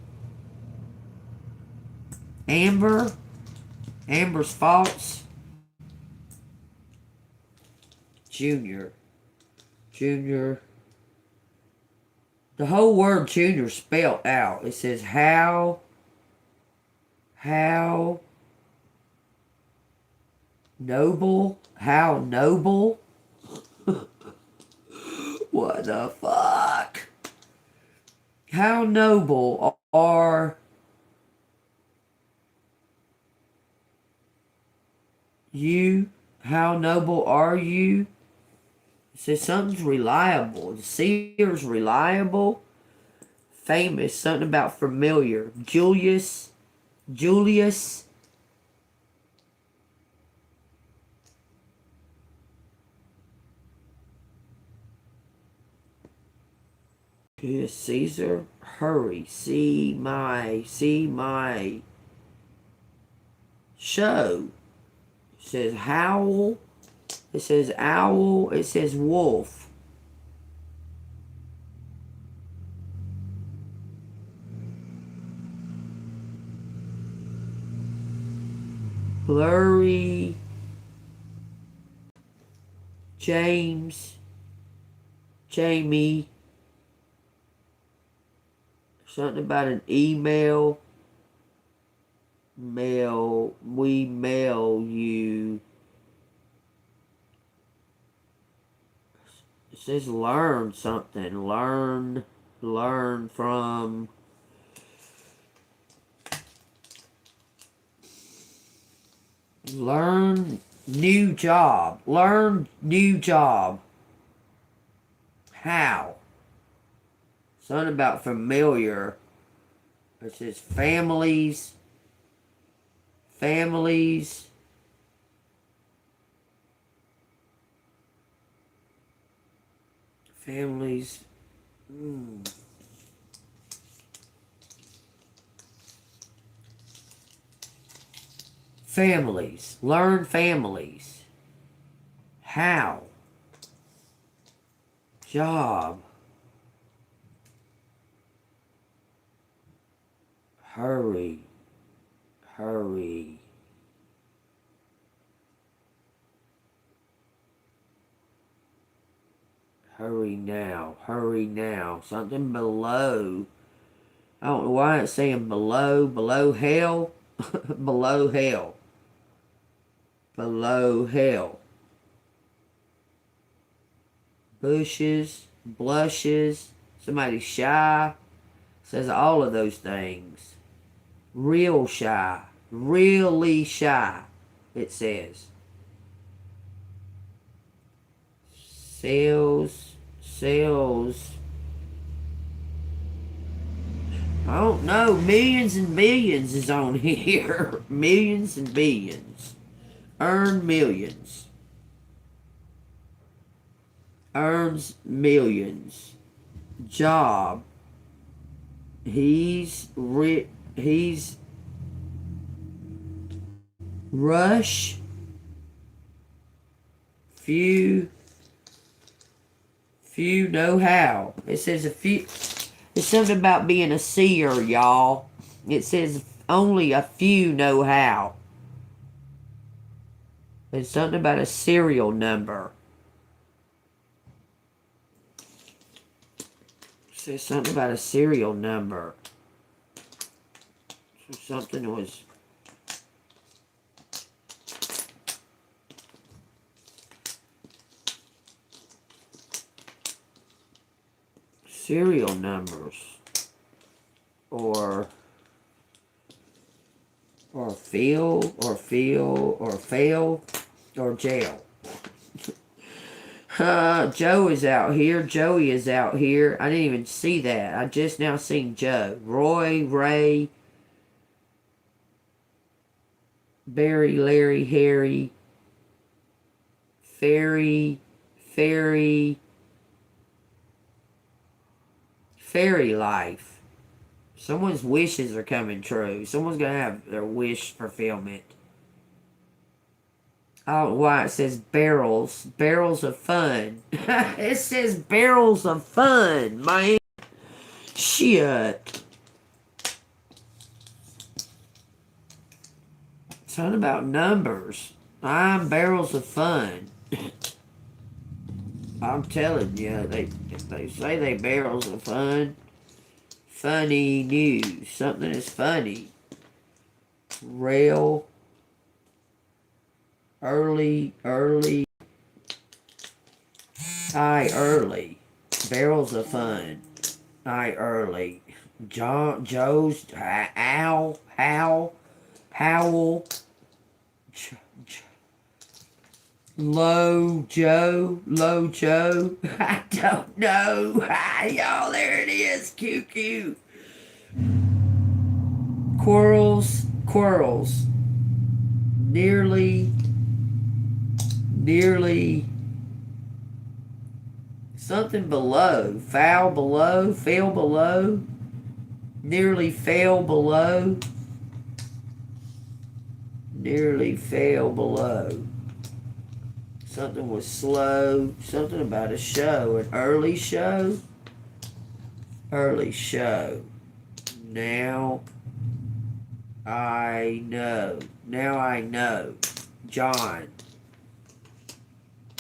A: Amber. Amber's false. Junior. Junior. The whole word junior spelled out. It says how noble. How noble. What the fuck? How noble are you? How noble are you? It says something's reliable. The seer's reliable. Famous. Something about familiar. Julius. Caesar. Hurry. See my show. It says howl. It says owl. It says wolf. Blurry. James. Jamie. Something about an email. We mail you. It says learn something. Learn from. Learn new job. Learn new job. How? Something about familiar. It says families. Families. Families. Learn families. How? Job. Hurry. Hurry now. Something below. I don't know why it's saying below. Below hell. Below hell. Below hell. Bushes. Blushes. Somebody shy. Says all of those things. Real shy. Really shy. It says. Sales. I don't know. Millions and billions is on here. Millions and billions. Earn millions. Earns millions. Job. He's rush. Few know how. It says a few. It's something about being a seer, y'all. It says only a few know how. It's something about a serial number. It says something about a serial number. So something was. Serial numbers. Or fail. or jail. Joe is out here. Joey is out here. I didn't even see that. I just now seen Joe. Roy, Ray, Barry, Larry, Harry, Fairy, Fairy life. Someone's wishes are coming true. Someone's going to have their wish fulfillment. I don't know why it says barrels. Barrels of fun. It says barrels of fun, man. Shit. Something about numbers. I'm barrels of fun. I'm telling you, they say they barrels of fun. Funny news. Something is funny. Rail. Early. Early. Barrels of fun. Early. Joe's. Howell. Low Joe. I don't know. Y'all, there it is. QQ. Quarrels. Nearly. Something below. Foul below. Fail below. Nearly fail below. Something was slow. Something about a show. An early show. Now I know. John.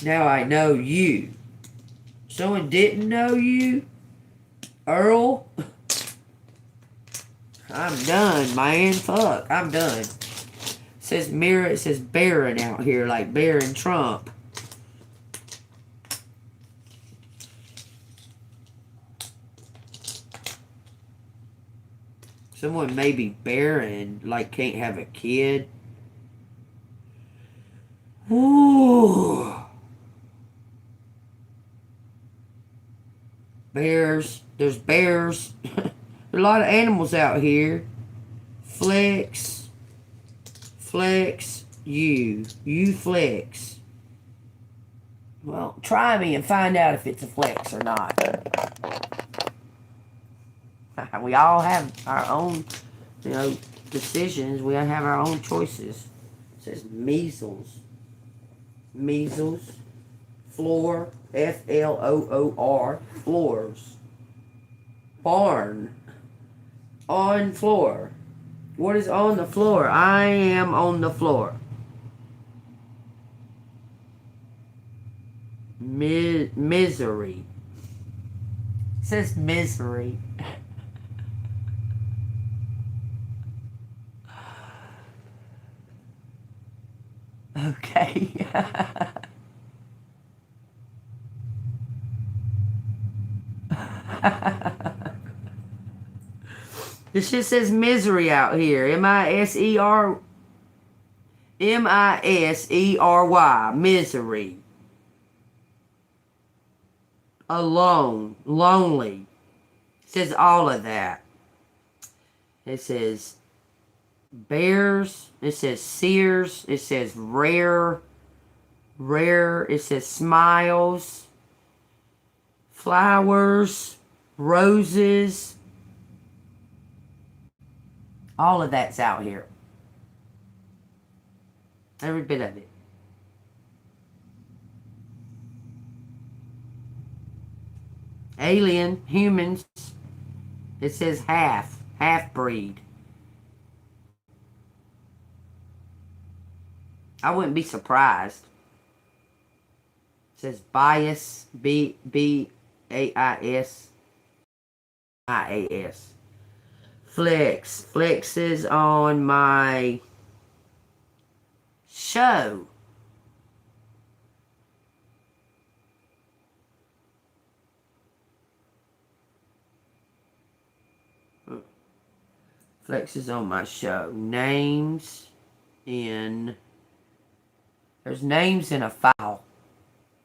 A: Now I know you. Someone didn't know you? Earl? I'm done, man. Fuck. I'm done. It says Barron out here, like Barron Trump. Someone maybe barren, like can't have a kid. Ooh. Bears. There's bears. There's a lot of animals out here. Flex. You flex. Well, try me and find out if it's a flex or not. We all have our own, decisions. We have our own choices. It says measles. Floor. FLOOR. Floors. Barn. On floor. What is on the floor? I am on the floor. Misery. It says misery. Okay. This shit says misery out here. MISERY. Misery. Alone. Lonely. It says all of that. It says bears. It says Sears. It says rare. It says smiles. Flowers. Roses. All of that's out here. Every bit of it. Alien, humans. It says half breed. I wouldn't be surprised. It says bias, BAIS. Flex is on my show. Flex is on my show. Names in There's names in a file.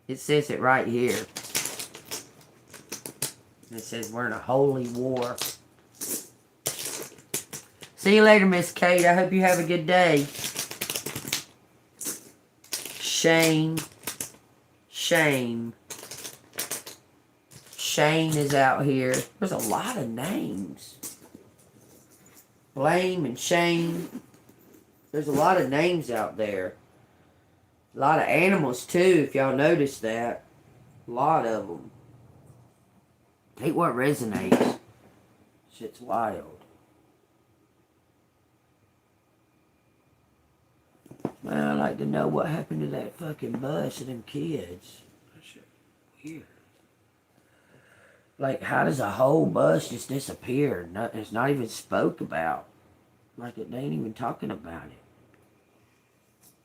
A: It says it right here. It says we're in a holy war. See you later, Miss Kate. I hope you have a good day. Shame. Shame. Shane is out here. There's a lot of names. Blame and shame. There's a lot of names out there. A lot of animals too, if y'all notice that. A lot of them. Hate what resonates. Shit's wild. Man, I'd like to know what happened to that fucking bus and them kids. That shit weird. Like, how does a whole bus just disappear? It's not even spoke about. Like, they ain't even talking about it.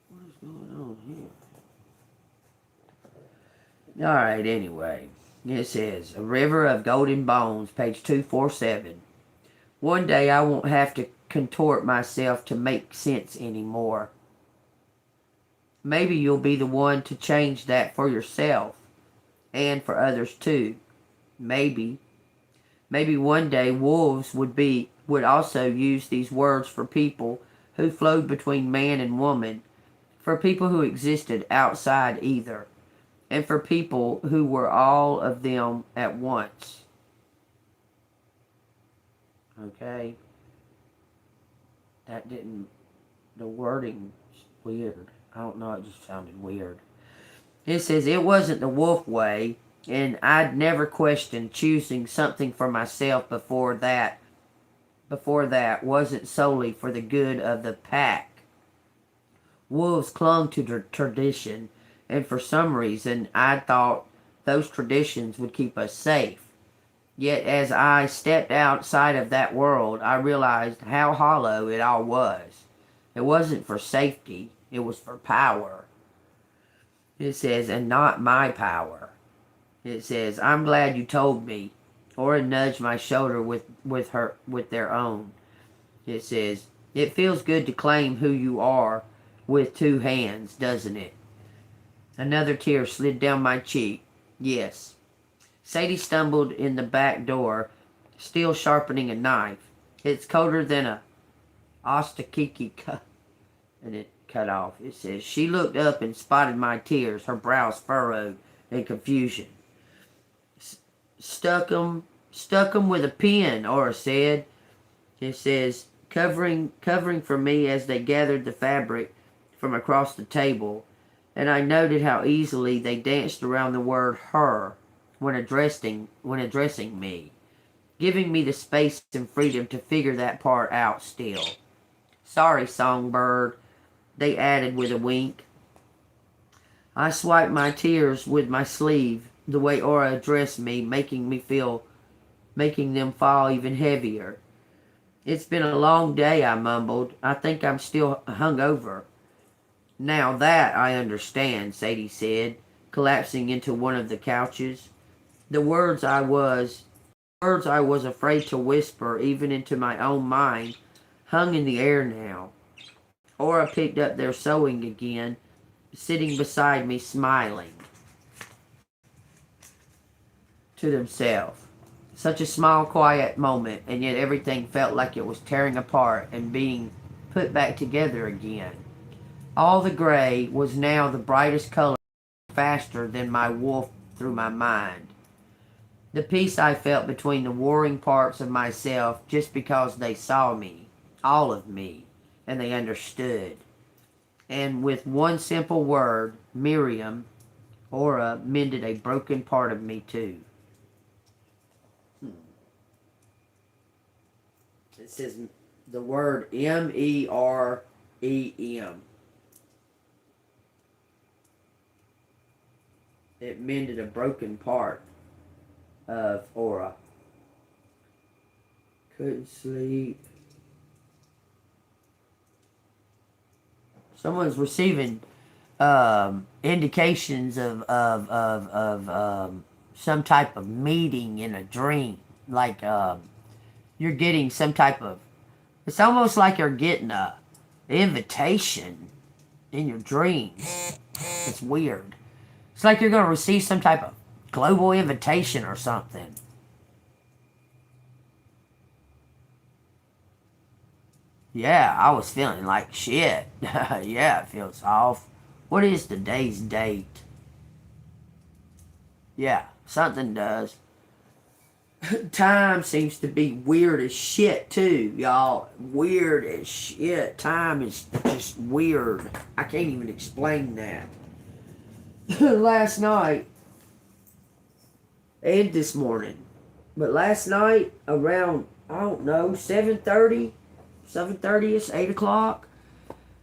A: What is going on here? Alright, anyway. It says, A River of Golden Bones, page 247. One day I won't have to contort myself to make sense anymore. Maybe you'll be the one to change that for yourself. And for others too. Maybe one day wolves would also use these words for people who flowed between man and woman, for people who existed outside either, and for people who were all of them at once. Okay? The wording's weird. I don't know, it just sounded weird. It says, it wasn't the wolf way, and I'd never questioned choosing something for myself before that wasn't solely for the good of the pack. Wolves clung to their tradition, and for some reason I thought those traditions would keep us safe. Yet as I stepped outside of that world, I realized how hollow it all was. It wasn't for safety, it was for power. It says, and not my power. It says, I'm glad you told me. Ora nudged my shoulder with their own. It says, it feels good to claim who you are with two hands, doesn't it? Another tear slid down my cheek. Yes. Sadie stumbled in the back door, still sharpening a knife. It's colder than a ostakiki cut. And it cut off. It says, she looked up and spotted my tears, her brows furrowed in confusion. Stuck 'em with a pin, Ora said. It says, covering for me as they gathered the fabric from across the table, and I noted how easily they danced around the word her when addressing me, giving me the space and freedom to figure that part out still. Sorry, Songbird, they added with a wink. I swiped my tears with my sleeve, the way Ora addressed me, making them fall even heavier. It's been a long day, I mumbled. I think I'm still hungover. Now that I understand, Sadie said, collapsing into one of the couches. The words I was afraid to whisper, even into my own mind, hung in the air now. Ora picked up their sewing again, sitting beside me, smiling to themselves. Such a small, quiet moment, and yet everything felt like it was tearing apart and being put back together again. All the gray was now the brightest color, faster than my wolf through my mind. The peace I felt between the warring parts of myself just because they saw me, all of me, and they understood. And with one simple word, Miriam, Ora mended a broken part of me too. It says the word M-E-R-E-M. It mended a broken part of Ora. Couldn't sleep. Someone's receiving indications of some type of meeting in a dream. Like you're getting some type of, it's almost like you're getting a invitation in your dreams. It's weird. It's like you're going to receive some type of global invitation or something. Yeah, I was feeling like shit. Yeah, it feels off. What is today's date? Yeah, something does. Time seems to be weird as shit too, y'all. Weird as shit. Time is just weird. I can't even explain that. Last night and this morning. But last night around, I don't know, 7:30ish, 8 o'clock.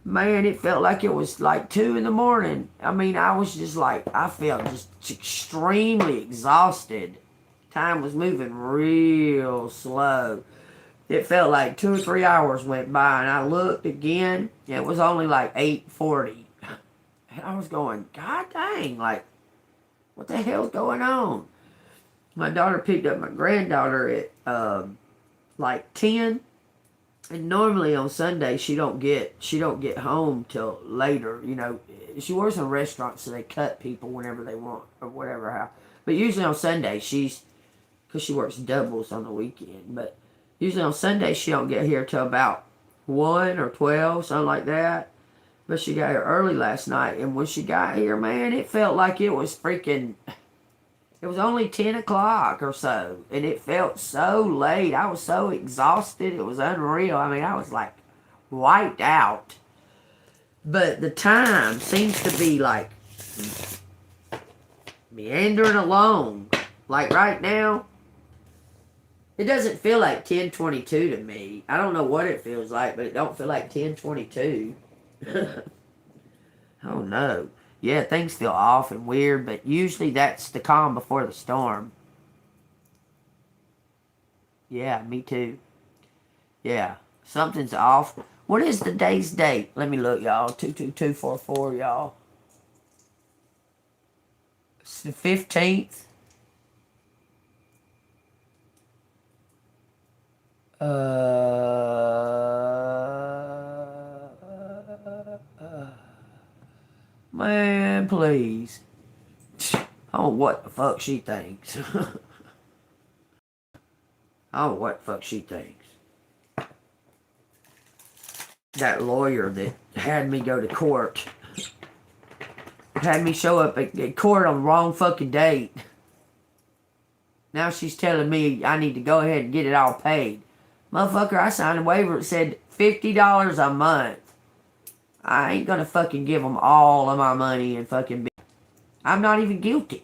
A: Man, it felt like it was like 2 in the morning. I mean, I was just like, I felt just extremely exhausted. Time was moving real slow. It felt like 2 or 3 hours went by, and I looked again, and it was only like 8:40. And I was going, God dang, like, what the hell's going on? My daughter picked up my granddaughter at like 10. And normally on Sunday she don't get home till later. You know, she works in a restaurant, so they cut people whenever they want or whatever. How, but usually on Sunday because she works doubles on the weekend. But usually on Sunday she don't get here till about 1 or 12, something like that. But she got here early last night, and when she got here, man, it felt like it was freaking. It was only 10 o'clock or so, and it felt so late. I was so exhausted. It was unreal. I mean, I was like wiped out. But the time seems to be like meandering along. Like right now, it doesn't feel like 10:22 to me. I don't know what it feels like, but it don't feel like 10:22. Oh no. Yeah, things feel off and weird, but usually that's the calm before the storm. Yeah, me too. Yeah, something's off. What is the day's date? Let me look, y'all. 22244, y'all. It's the 15th. Man, please. I don't know what the fuck she thinks. I don't know what the fuck she thinks. That lawyer that had me go to court had me show up at court on the wrong fucking date. Now she's telling me I need to go ahead and get it all paid. Motherfucker, I signed a waiver that said $50 a month. I ain't gonna fucking give them all of my money and fucking be. I'm not even guilty.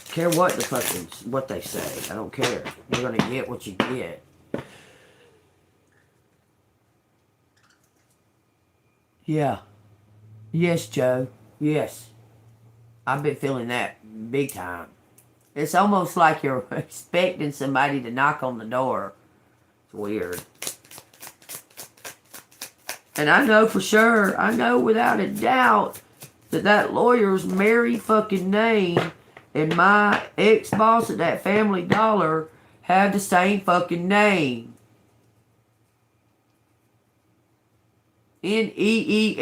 A: Care what the fucking what they say. I don't care. You're gonna get what you get. Yeah. Yes, Joe. Yes. I've been feeling that big time. It's almost like you're expecting somebody to knock on the door. It's weird. And I know for sure, I know without a doubt, that lawyer's married fucking name and my ex-boss at that Family Dollar have the same fucking name. Neely.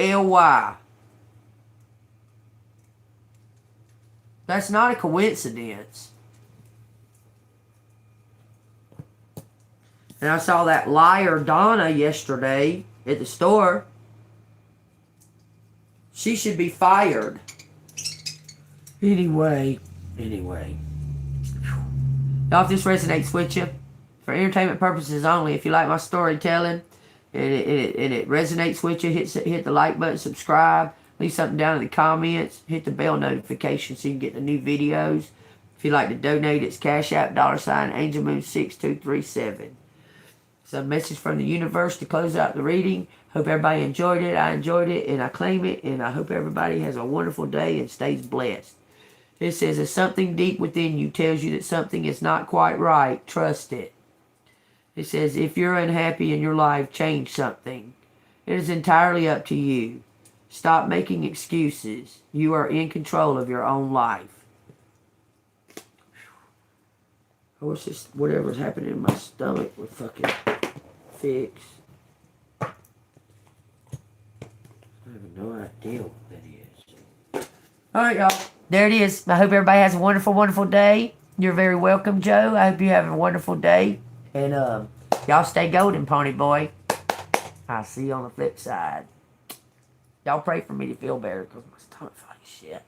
A: That's not a coincidence. And I saw that liar Donna yesterday at the store. She should be fired. Anyway. Y'all, if this resonates with you, for entertainment purposes only, if you like my storytelling and it resonates with you, hit the like button, subscribe, leave something down in the comments, hit the bell notification so you can get the new videos. If you'd like to donate, it's Cash App, $ANGELMOON6237. It's a message from the universe to close out the reading. Hope everybody enjoyed it. I enjoyed it, and I claim it, and I hope everybody has a wonderful day and stays blessed. It says, if something deep within you tells you that something is not quite right, trust it. It says, if you're unhappy in your life, change something. It is entirely up to you. Stop making excuses. You are in control of your own life. I wish this, whatever's happening in my stomach would fucking fix. I have no idea what that is. Alright, y'all. There it is. I hope everybody has a wonderful, wonderful day. You're very welcome, Joe. I hope you have a wonderful day. And y'all stay golden, Pony Boy. I'll see you on the flip side. Y'all pray for me to feel better because my stomach feels like shit.